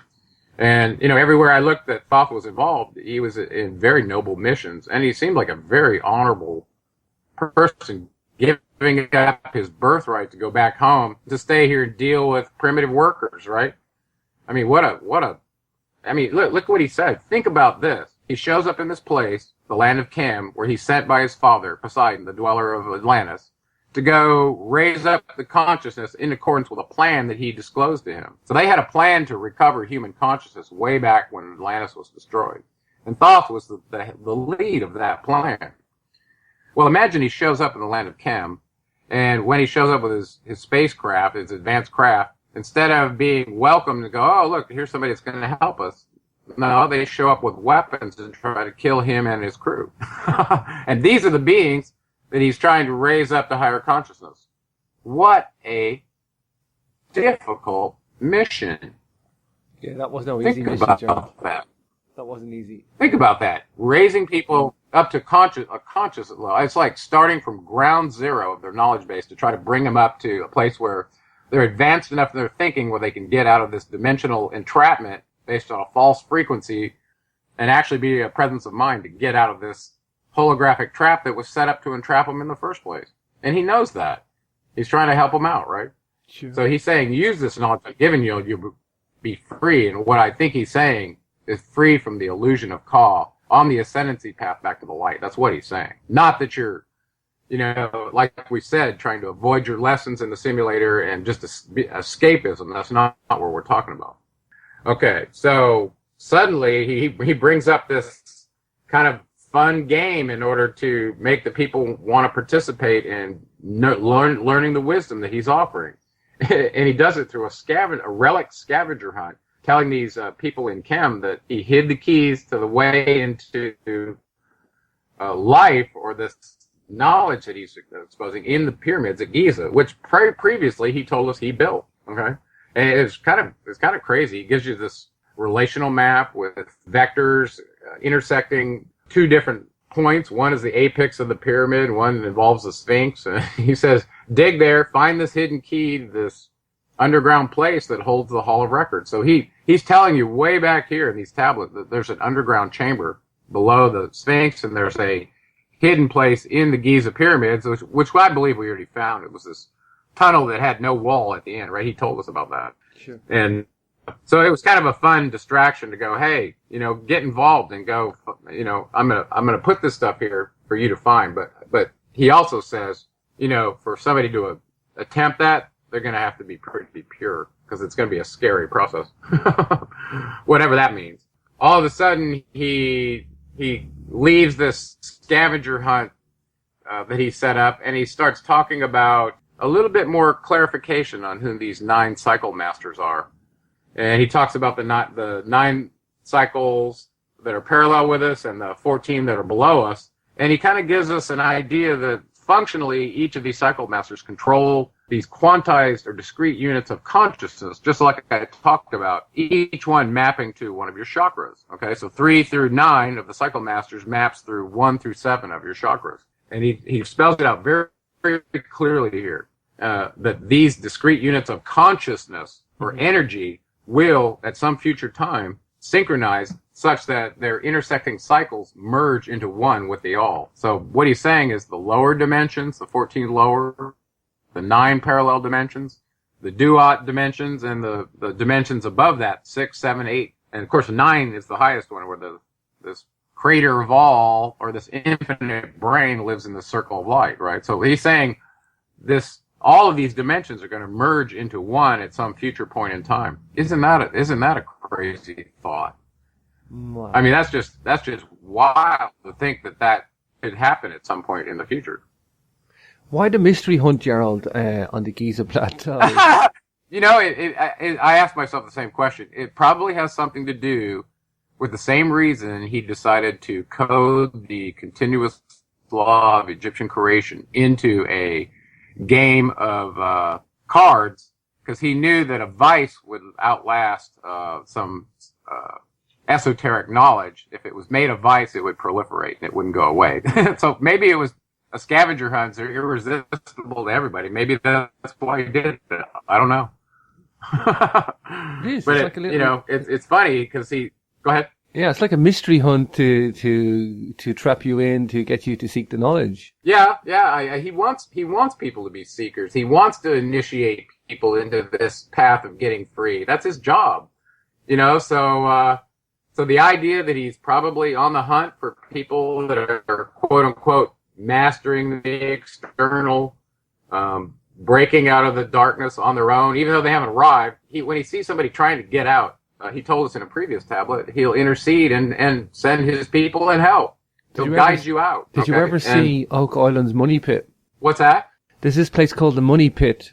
And, you know, everywhere I looked that Thoth was involved, he was in very noble missions, and he seemed like a very honorable person, giving up his birthright to go back home to stay here and deal with primitive workers, right? I mean, I mean, look what he said. Think about this. He shows up in this place, the land of Chem, where he's sent by his father, Poseidon, the dweller of Atlantis, to go raise up the consciousness in accordance with a plan that he disclosed to him. So they had a plan to recover human consciousness way back when Atlantis was destroyed. And Thoth was the lead of that plan. Well, imagine he shows up in the land of Chem, and when he shows up with his spacecraft, his advanced craft, instead of being welcomed to go, oh, look, here's somebody that's going to help us. No, they show up with weapons and try to kill him and his crew. And these are the beings that he's trying to raise up to higher consciousness. What a difficult mission. Yeah, that was no easy Think mission, about Gerald. that. That wasn't easy. Think about that. Raising people up to a conscious level. It's like starting from ground zero of their knowledge base to try to bring them up to a place where they're advanced enough in their thinking where they can get out of this dimensional entrapment based on a false frequency and actually be a presence of mind to get out of this holographic trap that was set up to entrap them in the first place. And he knows that. He's trying to help them out, right? Sure. So he's saying, use this knowledge I've given you, you'll be free. And what I think he's saying is free from the illusion of Ka on the ascendancy path back to the light. That's what he's saying. Not that you're, you know, like we said, trying to avoid your lessons in the simulator and just escapism. That's not what we're talking about. Okay, so suddenly he brings up this kind of fun game in order to make the people want to participate in learning the wisdom that he's offering. And he does it through a relic scavenger hunt, telling these people in Chem that he hid the keys to the way into life, or this knowledge that he's exposing, in the pyramids at Giza, which previously he told us he built. Okay, and it's kind of crazy. He gives you this relational map with vectors intersecting two different points. One is the apex of the pyramid. One involves the Sphinx. And he says, dig there, find this hidden key to this underground place that holds the Hall of Records. So he's telling you way back here in these tablets that there's an underground chamber below the Sphinx, and there's a hidden place in the Giza pyramids, which I believe we already found. It was this tunnel that had no wall at the end, right? He told us about that. Sure. And so it was kind of a fun distraction to go, hey, you know, get involved and go, you know, I'm gonna put this stuff here for you to find. But he also says, you know, for somebody to attempt that, they're gonna have to be pretty pure, because it's gonna be a scary process, whatever that means. All of a sudden, he leaves this scavenger hunt that he set up, and he starts talking about a little bit more clarification on who these 9 cycle masters are. And he talks about the 9 cycles that are parallel with us and the 14 that are below us. And he kind of gives us an idea that functionally each of these cycle masters control these quantized or discrete units of consciousness, just like I talked about, each one mapping to one of your chakras. Okay, so 3 through 9 of the cycle masters maps through 1 through 7 of your chakras. And he spells it out very, very clearly here, that these discrete units of consciousness or energy will, at some future time, synchronize such that their intersecting cycles merge into one with the all. So what he's saying is the lower dimensions, the 14 lower, the 9 parallel dimensions, the duot dimensions, and the dimensions above that, 6, 7, 8. And of course 9 is the highest one, where this creator of all, or this infinite brain, lives in the circle of light, right? So he's saying all of these dimensions are going to merge into one at some future point in time. Isn't that a crazy thought? Wow. I mean, that's just wild to think that could happen at some point in the future. Why the mystery hunt, Gerald, on the Giza Plateau? You know, I asked myself the same question. It probably has something to do with the same reason he decided to code the continuous law of Egyptian creation into a game of cards, because he knew that a vice would outlast some esoteric knowledge. If it was made a vice, it would proliferate and it wouldn't go away. So maybe it was a scavenger hunt. They're irresistible to everybody. Maybe that's why he did it. I don't know. But it's funny because go ahead. Yeah, it's like a mystery hunt to trap you in, to get you to seek the knowledge. Yeah. He wants people to be seekers. He wants to initiate people into this path of getting free. That's his job. You know, so the idea that he's probably on the hunt for people that are quote unquote mastering the external, breaking out of the darkness on their own, even though they haven't arrived, when he sees somebody trying to get out, he told us in a previous tablet, he'll intercede and send his people and help. He'll guide you out. Did you ever see Oak Island's Money Pit? What's that? There's this place called the Money Pit.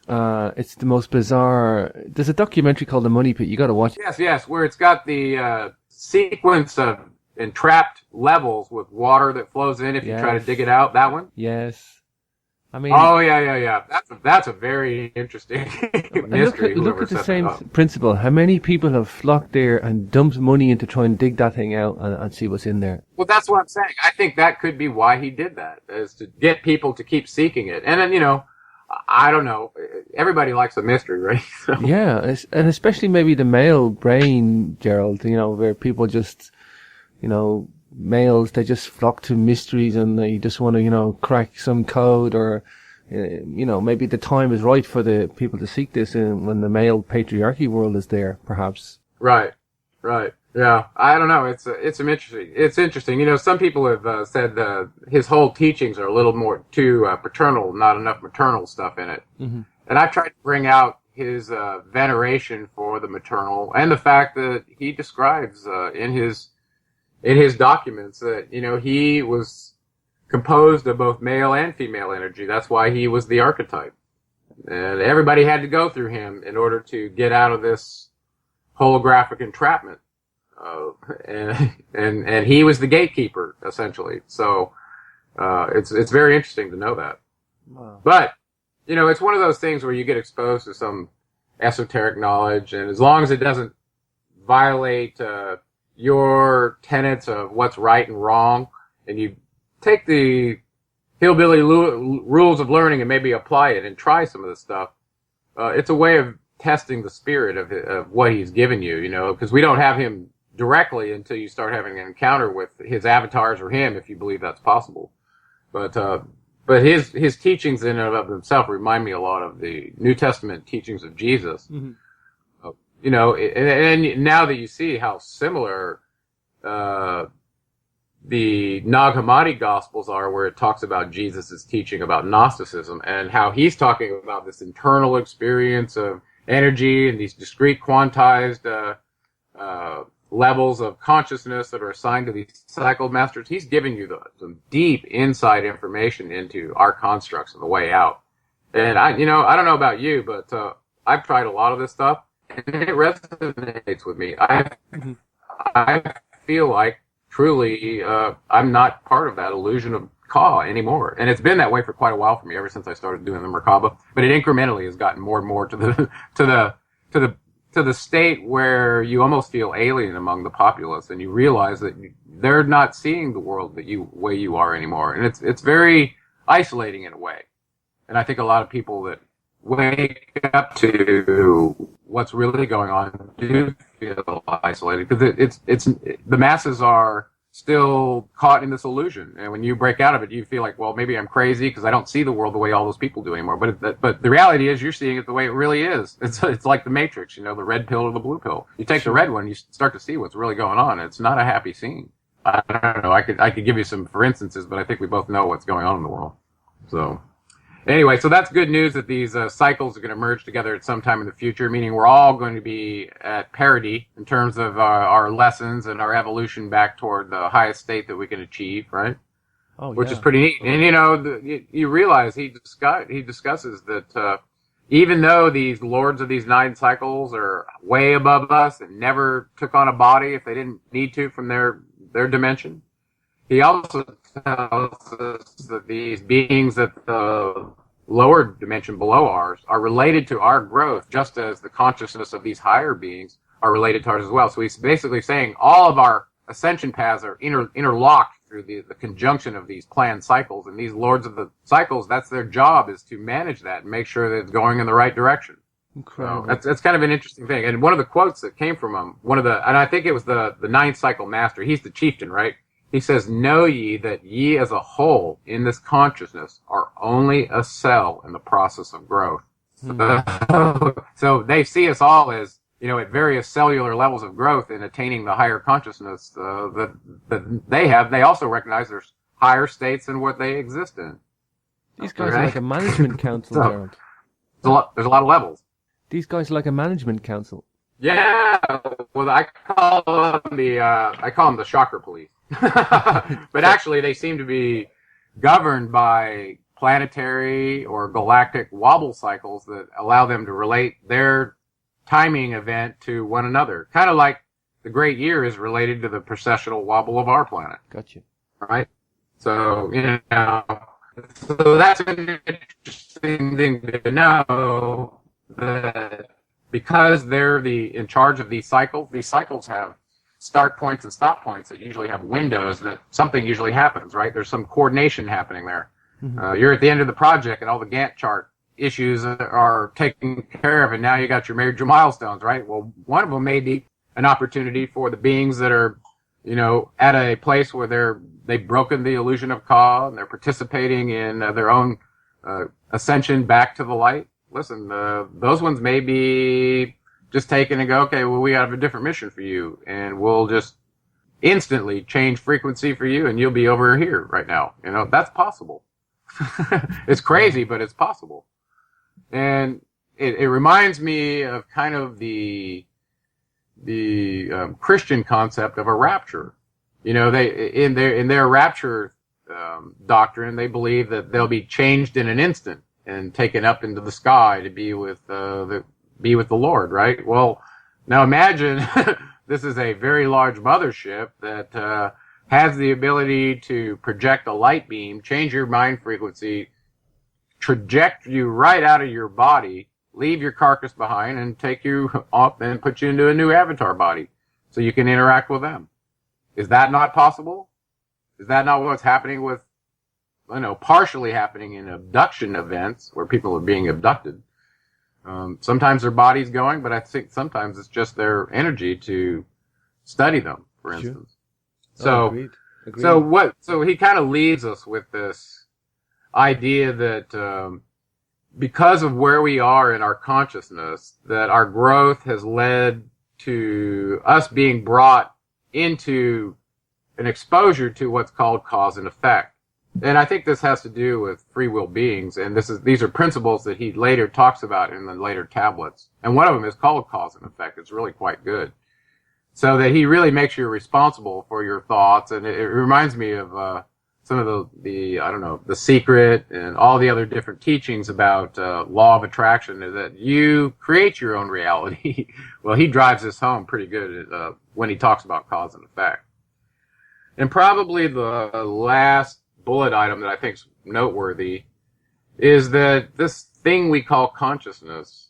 It's the most bizarre. There's a documentary called The Money Pit. You got to watch it. Yes, where it's got the sequence of entrapped levels with water that flows in if you try to dig it out. That one? Yes. I mean. Oh yeah. That's a very interesting mystery. Look at the same principle. How many people have flocked there and dumped money in to try and dig that thing out and see what's in there? Well, that's what I'm saying. I think that could be why he did that, is to get people to keep seeking it. And then, I don't know. Everybody likes a mystery, right? So. Yeah, and especially maybe the male brain, Gerald, where people just, males, they just flock to mysteries and they just want to, crack some code, or, maybe the time is right for the people to seek this when the male patriarchy world is there, perhaps. Right. Yeah, I don't know. It's interesting. Some people have said his whole teachings are a little more too paternal, not enough maternal stuff in it. Mm-hmm. And I've tried to bring out his veneration for the maternal, and the fact that he describes in his documents that he was composed of both male and female energy. That's why he was the archetype, and everybody had to go through him in order to get out of this holographic entrapment. And he was the gatekeeper, essentially. So, it's very interesting to know that. Wow. But, it's one of those things where you get exposed to some esoteric knowledge, and as long as it doesn't violate, your tenets of what's right and wrong, and you take the hillbilly rules of learning and maybe apply it and try some of this stuff, it's a way of testing the spirit of what he's given you, because we don't have him directly until you start having an encounter with his avatars or him, if you believe that's possible. But his teachings in and of themselves remind me a lot of the New Testament teachings of Jesus. Mm-hmm. And now that you see how similar the Nag Hammadi Gospels are, where it talks about Jesus' teaching about Gnosticism, and how he's talking about this internal experience of energy and these discrete quantized levels of consciousness that are assigned to these cycle masters. He's giving you some deep inside information into our constructs and the way out. And I don't know about you, but I've tried a lot of this stuff, and it resonates with me. I feel like truly I'm not part of that illusion of Ka anymore, and it's been that way for quite a while for me ever since I started doing the Merkaba. But it incrementally has gotten more and more to the to the state where you almost feel alien among the populace, and you realize that they're not seeing the world way you are anymore, and it's very isolating in a way. And I think a lot of people that wake up to what's really going on do feel isolated, because it's the masses are still caught in this illusion, and when you break out of it, you feel like, well, maybe I'm crazy because I don't see the world the way all those people do anymore. But the reality is, you're seeing it the way it really is. It's like the Matrix, the red pill or the blue pill. You take the red one, you start to see what's really going on. It's not a happy scene. I don't know. I could give you some for instances, but I think we both know what's going on in the world. So. Anyway, so that's good news that these cycles are going to merge together at some time in the future, meaning we're all going to be at parity in terms of our lessons and our evolution back toward the highest state that we can achieve, right? Oh, which is pretty neat. And, you realize he discusses that even though these lords of these 9 cycles are way above us and never took on a body if they didn't need to from their dimension, he also tells us that these beings at the lower dimension below ours are related to our growth, just as the consciousness of these higher beings are related to ours as well. So he's basically saying all of our ascension paths are interlocked through the conjunction of these planned cycles. And these lords of the cycles, that's their job, is to manage that and make sure that it's going in the right direction. Incredible. So that's kind of an interesting thing. And one of the quotes that came from him, and I think it was the 9th cycle master, he's the chieftain, right? He says, "Know ye that ye as a whole in this consciousness are only a cell in the process of growth." So they see us all as, at various cellular levels of growth in attaining the higher consciousness that they have. They also recognize there's higher states than what they exist in. These guys are like a management council, Gerald. There's a lot of levels. These guys are like a management council. Yeah, well, I call them the shocker police. But actually, they seem to be governed by planetary or galactic wobble cycles that allow them to relate their timing event to one another. Kind of like the great year is related to the precessional wobble of our planet. Gotcha. Right? So, so that's an interesting thing to know, that because they're in charge of these cycles have start points and stop points that usually have windows that something usually happens, right? There's some coordination happening there. Mm-hmm. You're at the end of the project and all the Gantt chart issues are taken care of, and now you got your major milestones, right? Well, one of them may be an opportunity for the beings that are, at a place where they've broken the illusion of Ka and they're participating in their own ascension back to the light. Listen, those ones may be just take it and go, okay, well, we have a different mission for you, and we'll just instantly change frequency for you, and you'll be over here right now. That's possible. It's crazy, but it's possible. And it reminds me of kind of the Christian concept of a rapture. They in their rapture doctrine, they believe that they'll be changed in an instant and taken up into the sky to be with the Lord, right? Well, now imagine this is a very large mothership that has the ability to project a light beam, change your mind frequency, traject you right out of your body, leave your carcass behind, and take you off and put you into a new avatar body so you can interact with them. Is that not possible? Is that not what's happening with, partially happening in abduction events where people are being abducted? Sometimes their body's going, but I think sometimes it's just their energy to study them, for instance. So, agreed. So he kind of leaves us with this idea that, because of where we are in our consciousness, that our growth has led to us being brought into an exposure to what's called cause and effect. And I think this has to do with free will beings, and these are principles that he later talks about in the later tablets. And one of them is called cause and effect. It's really quite good. So that he really makes you responsible for your thoughts, and it reminds me of some of the I don't know, The Secret and all the other different teachings about law of attraction is that you create your own reality. Well, he drives this home pretty good when he talks about cause and effect. And probably the last bullet item that I think is noteworthy is that this thing we call consciousness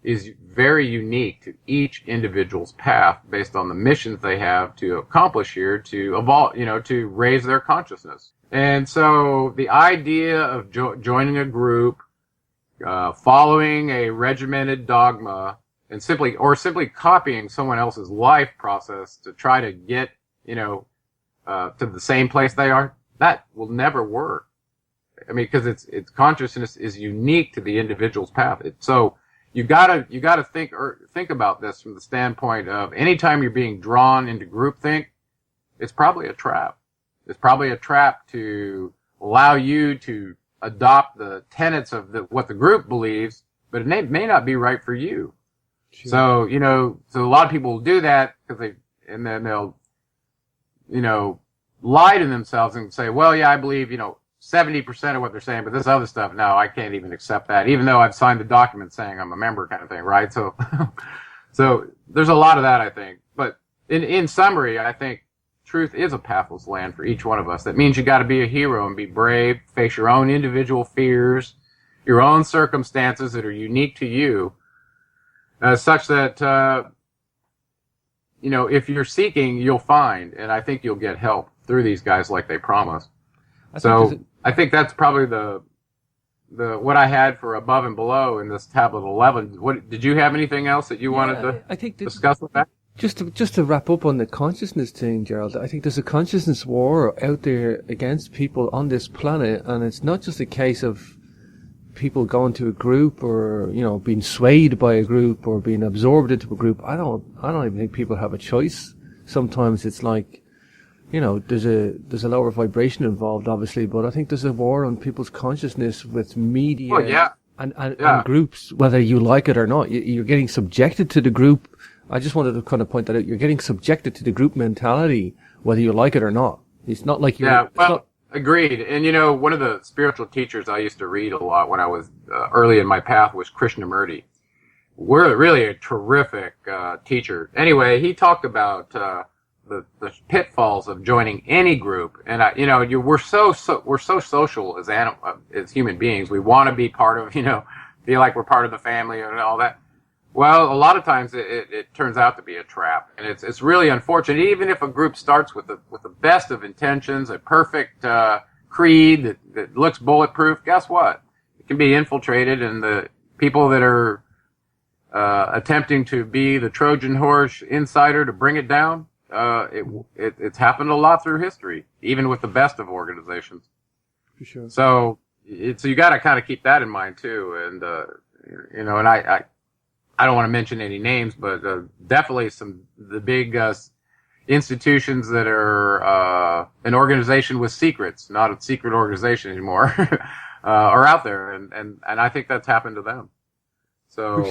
is very unique to each individual's path based on the missions they have to accomplish here, to evolve, to raise their consciousness. And so the idea of joining a group, following a regimented dogma, and simply copying someone else's life process to try to get, to the same place they are, that will never work. I mean, because its consciousness is unique to the individual's path. So you gotta think about this from the standpoint of anytime you're being drawn into groupthink, it's probably a trap. It's probably a trap to allow you to adopt the tenets of what the group believes, but it may not be right for you. Sure. So, so a lot of people will do that and then they'll, lie to themselves and say, well, yeah, I believe, 70% of what they're saying, but this other stuff, no, I can't even accept that, even though I've signed the document saying I'm a member kind of thing, right? So, so there's a lot of that, I think. But in summary, I think truth is a pathless land for each one of us. That means you got to be a hero and be brave, face your own individual fears, your own circumstances that are unique to you, such that, if you're seeking, you'll find, and I think you'll get help through these guys like they promise. I think that's probably the what I had for above and below in this tablet 11. What did you have anything else that you wanted to discuss with that? Just to wrap up on the consciousness thing, Gerald, I think there's a consciousness war out there against people on this planet, and it's not just a case of people going to a group or, being swayed by a group or being absorbed into a group. I don't even think people have a choice. Sometimes it's like, there's a lower vibration involved, obviously, but I think there's a war on people's consciousness with media and groups, whether you like it or not. You're getting subjected to the group. I just wanted to kind of point that out. You're getting subjected to the group mentality, whether you like it or not. It's not like you're... Agreed. And, one of the spiritual teachers I used to read a lot when I was early in my path was Krishnamurti. We're really a terrific teacher. Anyway, he talked about the pitfalls of joining any group, and we're so social as human beings. We want to be part of, feel like we're part of the family and all that. Well, a lot of times it turns out to be a trap, and it's really unfortunate. Even if a group starts with the best of intentions, a perfect creed that looks bulletproof, guess what? It can be infiltrated, and the people that are attempting to be the Trojan horse insider to bring it down, it's happened a lot through history, even with the best of organizations. For sure. So you got to kind of keep that in mind too, and and I don't want to mention any names, but definitely the big institutions that are an organization with secrets, not a secret organization anymore, are out there, and I think that's happened to them. So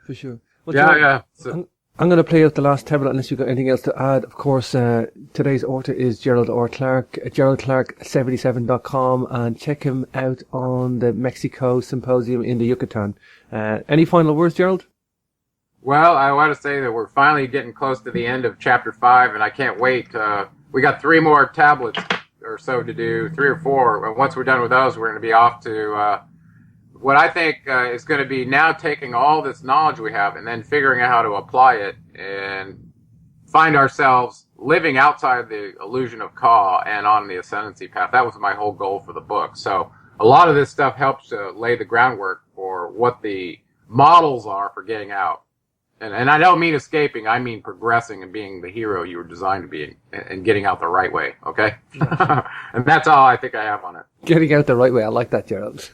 for sure. Well, yeah. So, I'm going to play out the last tablet unless you've got anything else to add. Of course, today's author is Gerald R. Clark, GeraldClark77.com, and check him out on the Mexico Symposium in the Yucatan. Any final words, Gerald? Well, I want to say that we're finally getting close to the end of Chapter 5, and I can't wait. We got 3 more tablets or so to do, 3 or 4. And once we're done with those, we're going to be off to what I think is going to be now taking all this knowledge we have and then figuring out how to apply it and find ourselves living outside the illusion of Ka and on the ascendancy path. That was my whole goal for the book. So a lot of this stuff helps to lay the groundwork for what the models are for getting out. And I don't mean escaping, I mean progressing and being the hero you were designed to be and getting out the right way, okay? And that's all I think I have on it. Getting out the right way, I like that, Gerald.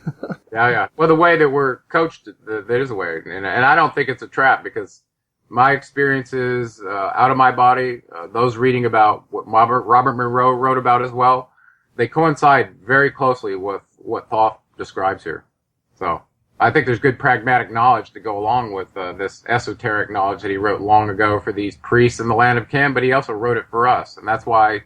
Yeah. Well, the way that we're coached, there is a way. And I don't think it's a trap because my experiences out of my body, those reading about what Robert Monroe wrote about as well, they coincide very closely with what Thoth describes here. So I think there's good pragmatic knowledge to go along with this esoteric knowledge that he wrote long ago for these priests in the land of Kim, but he also wrote it for us. And that's why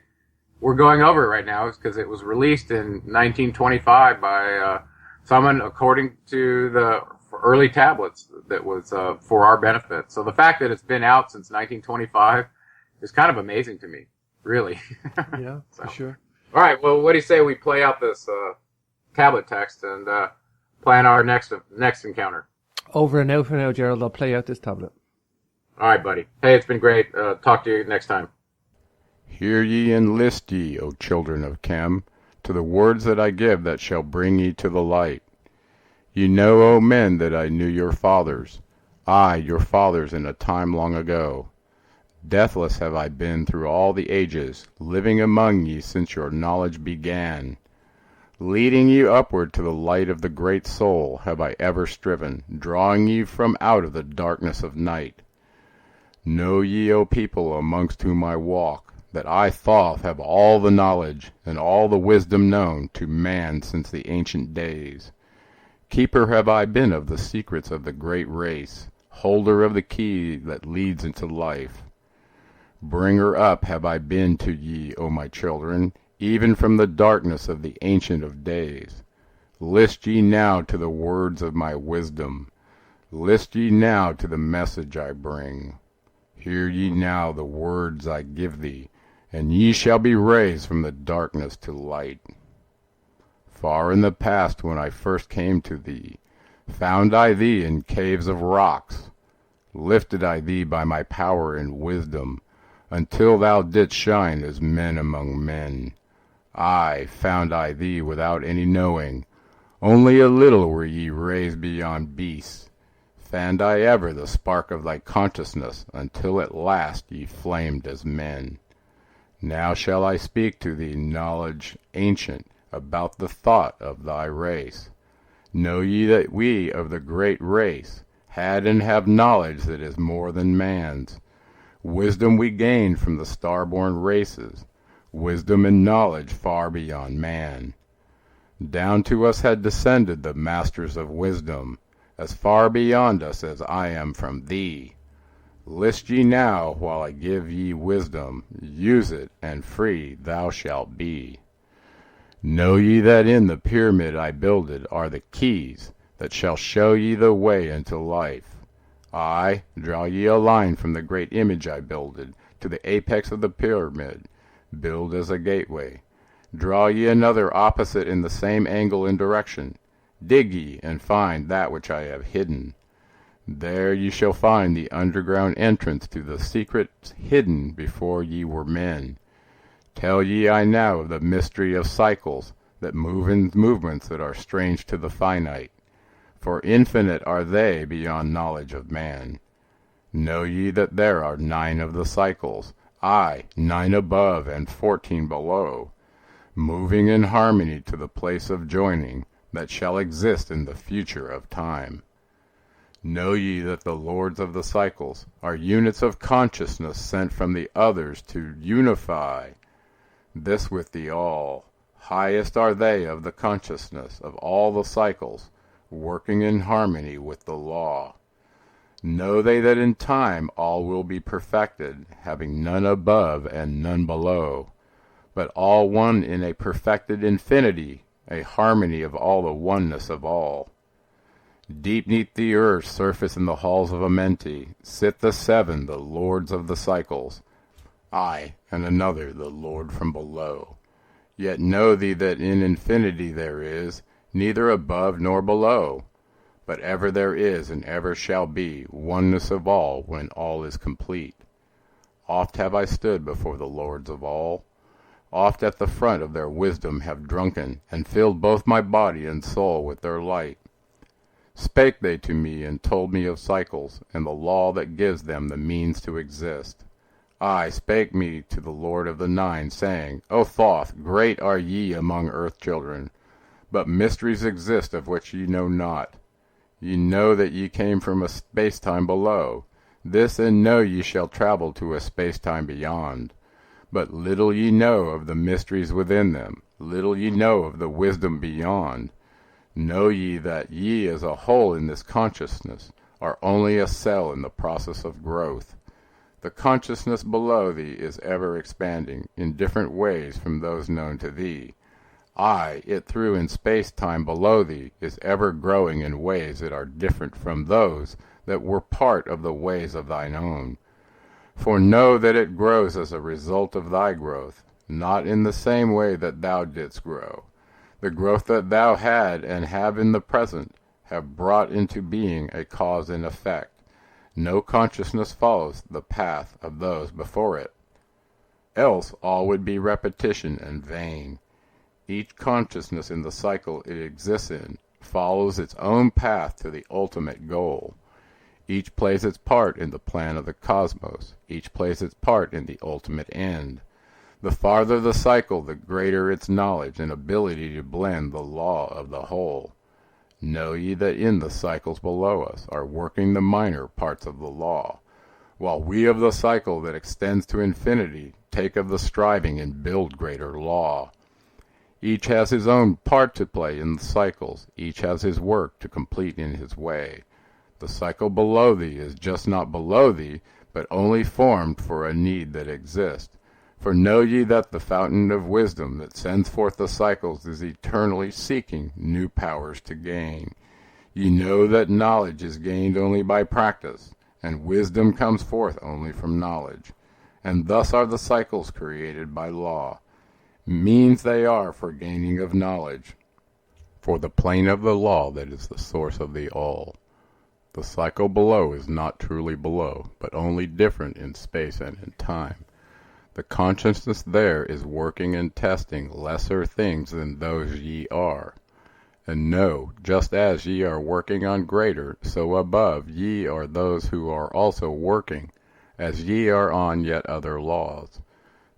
we're going over it right now is because it was released in 1925 by someone according to the early tablets that was for our benefit. So the fact that it's been out since 1925 is kind of amazing to me, really. Yeah, So. for sure. All right, well, what do you say we play out this tablet text and plan our next encounter? Over and out for now, Gerald. I'll play out this tablet. All right, buddy. Hey, it's been great. Talk to you next time. Hear ye and list ye, O children of Chem, to the words that I give that shall bring ye to the light. Ye know, O men, that I knew your fathers, I, your fathers, in a time long ago. Deathless have I been through all the ages, living among ye since your knowledge began. Leading you upward to the light of the great soul have I ever striven, drawing you from out of the darkness of night. Know ye, O people, amongst whom I walk, that I, Thoth, have all the knowledge and all the wisdom known to man since the ancient days. Keeper have I been of the secrets of the great race, holder of the key that leads into life. Bringer up have I been to ye, O my children, even from the darkness of the Ancient of Days. List ye now to the words of my wisdom. List ye now to the message I bring. Hear ye now the words I give thee, and ye shall be raised from the darkness to light. Far in the past, when I first came to thee, found I thee in caves of rocks. Lifted I thee by my power and wisdom, until thou didst shine as men among men. Aye, found I thee without any knowing, only a little were ye raised beyond beasts. Fanned I ever the spark of thy consciousness, until at last ye flamed as men. Now shall I speak to thee knowledge ancient about the thought of thy race. Know ye that we of the great race had and have knowledge that is more than man's. Wisdom we gained from the star-born races, wisdom and knowledge far beyond man. Down to us had descended the masters of wisdom, as far beyond us as I am from thee. List ye now while I give ye wisdom, use it, and free thou shalt be. Know ye that in the pyramid I builded are the keys that shall show ye the way into life. Aye, draw ye a line from the great image I builded to the apex of the pyramid, build as a gateway. Draw ye another opposite in the same angle and direction. Dig ye and find that which I have hidden. There ye shall find the underground entrance to the secrets hidden before ye were men. Tell ye I now of the mystery of cycles that move in movements that are strange to the finite, for infinite are they beyond knowledge of man. Know ye that there are 9 of the cycles, aye, 9 above and 14 below, moving in harmony to the place of joining that shall exist in the future of time. Know ye that the lords of the cycles are units of consciousness sent from the others to unify this with the all. Highest are they of the consciousness of all the cycles, working in harmony with the law. Know they that in time all will be perfected, having none above and none below, but all one in a perfected infinity, a harmony of all the oneness of all. Deep neath the earth's surface in the halls of Amenti sit the 7, the lords of the cycles, I, and another, the Lord from below. Yet know thee that in infinity there is neither above nor below, but ever there is and ever shall be oneness of all when all is complete. Oft have I stood before the lords of all, oft at the front of their wisdom have drunken, and filled both my body and soul with their light. Spake they to me and told me of cycles, and the law that gives them the means to exist. I spake me to the Lord of the 9, saying, O Thoth, great are ye among earth children, but mysteries exist of which ye know not. Ye know that ye came from a space-time below. This and know ye shall travel to a space-time beyond. But little ye know of the mysteries within them, little ye know of the wisdom beyond. Know ye that ye as a whole in this consciousness are only a cell in the process of growth. The consciousness below thee is ever expanding in different ways from those known to thee. It through in space-time below thee is ever growing in ways that are different from those that were part of the ways of thine own. For know that it grows as a result of thy growth, not in the same way that thou didst grow. The growth that thou had and have in the present have brought into being a cause and effect. No consciousness follows the path of those before it. Else all would be repetition and vain. Each consciousness in the cycle it exists in follows its own path to the ultimate goal. Each plays its part in the plan of the cosmos. Each plays its part in the ultimate end. The farther the cycle, the greater its knowledge and ability to blend the law of the whole. Know ye that in the cycles below us are working the minor parts of the law, while we of the cycle that extends to infinity take of the striving and build greater law. Each has his own part to play in the cycles, each has his work to complete in his way. The cycle below thee is just not below thee, but only formed for a need that exists. For know ye that the fountain of wisdom that sends forth the cycles is eternally seeking new powers to gain. Ye know that knowledge is gained only by practice, and wisdom comes forth only from knowledge. And thus are the cycles created by law. Means they are for gaining of knowledge, for the plane of the law that is the source of the all. The cycle below is not truly below, but only different in space and in time. The consciousness there is working and testing lesser things than those ye are. And know, just as ye are working on greater, so above ye are those who are also working, as ye are on yet other laws.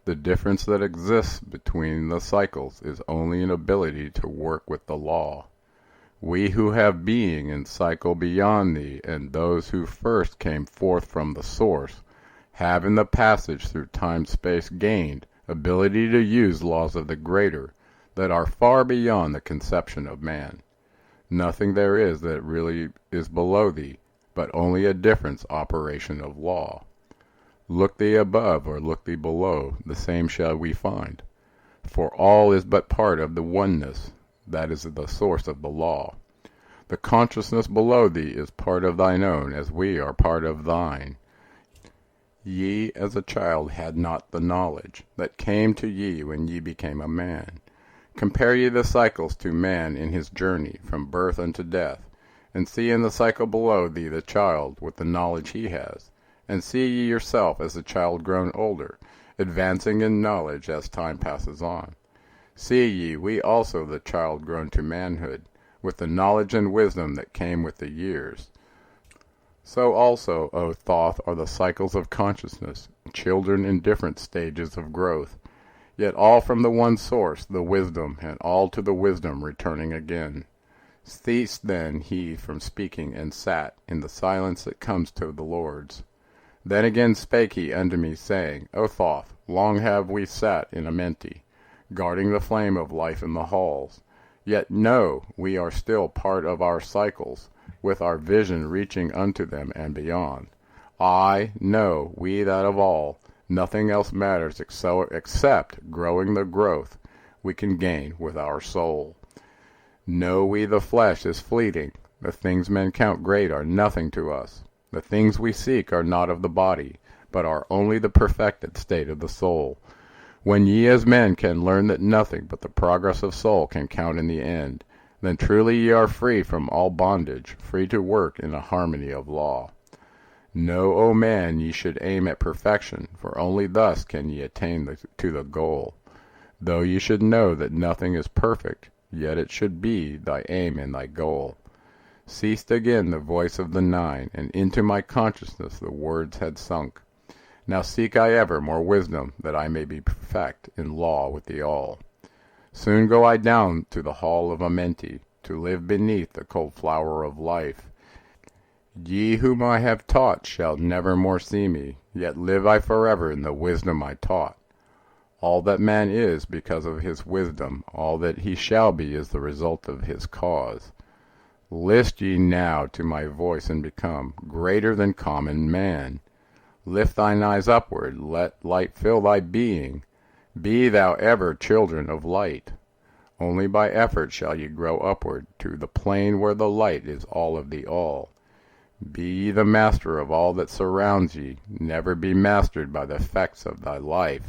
The difference that exists between the cycles is only an ability to work with the law. We who have being and cycle beyond thee, and those who first came forth from the source, have in the passage through time-space gained ability to use laws of the greater that are far beyond the conception of man. Nothing there is that really is below thee, but only a difference operation of law. Look thee above or look thee below, the same shall we find. For all is but part of the oneness, that is the source of the law. The consciousness below thee is part of thine own, as we are part of thine. Ye as a child had not the knowledge that came to ye when ye became a man. Compare ye the cycles to man in his journey from birth unto death, and see in the cycle below thee the child with the knowledge he has, and see ye yourself as a child grown older, advancing in knowledge as time passes on. See ye we also the child grown to manhood, with the knowledge and wisdom that came with the years. So also, O Thoth, are the cycles of consciousness, children in different stages of growth, yet all from the one source, the wisdom, and all to the wisdom returning again. Ceased then he from speaking, and sat in the silence that comes to the lords. Then again spake he unto me, saying, O Thoth, long have we sat in Amenti, guarding the flame of life in the halls. Yet know, we are still part of our cycles, with our vision reaching unto them and beyond. Know, we that of all, nothing else matters except growing the growth we can gain with our soul. Know we the flesh is fleeting, the things men count great are nothing to us. The things we seek are not of the body, but are only the perfected state of the soul. When ye as men can learn that nothing but the progress of soul can count in the end, then truly ye are free from all bondage, free to work in a harmony of law. Know, O man, ye should aim at perfection, for only thus can ye attain to the goal. Though ye should know that nothing is perfect, yet it should be thy aim and thy goal. Ceased again the voice of the nine, and into my consciousness the words had sunk. Now seek I ever more wisdom, that I may be perfect in law with the all. Soon go I down to the hall of Amenti, to live beneath the cold flower of life. Ye whom I have taught shall never more see me, yet live I forever in the wisdom I taught. All that man is because of his wisdom, all that he shall be is the result of his cause. List ye now to my voice and become greater than common man. Lift thine eyes upward, let light fill thy being. Be thou ever children of light. Only by effort shall ye grow upward to the plane where the light is all of the all. Be ye the master of all that surrounds ye, never be mastered by the effects of thy life.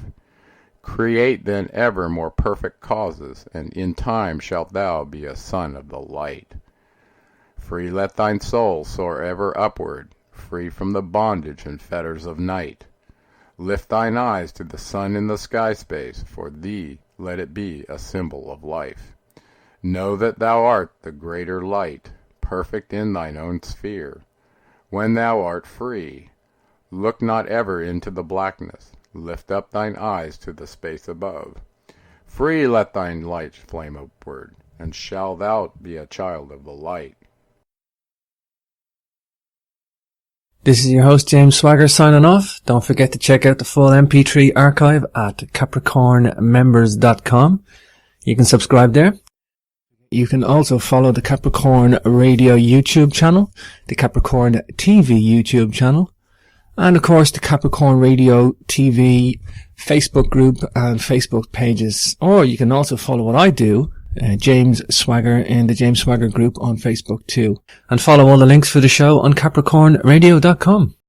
Create then ever more perfect causes, and in time shalt thou be a son of the light. Free let thine soul soar ever upward, free from the bondage and fetters of night. Lift thine eyes to the sun in the sky space, for thee let it be a symbol of life. Know that thou art the greater light, perfect in thine own sphere. When thou art free, look not ever into the blackness, lift up thine eyes to the space above. Free let thine light flame upward, and shall thou be a child of the light. This is your host, James Swagger, signing off. Don't forget to check out the full MP3 archive at capricornmembers.com. You can subscribe there. You can also follow the Capricorn Radio YouTube channel, the Capricorn TV YouTube channel, and of course the Capricorn Radio TV Facebook group and Facebook pages. Or you can also follow what I do, James Swagger, in the James Swagger group on Facebook too. And follow all the links for the show on capricornradio.com.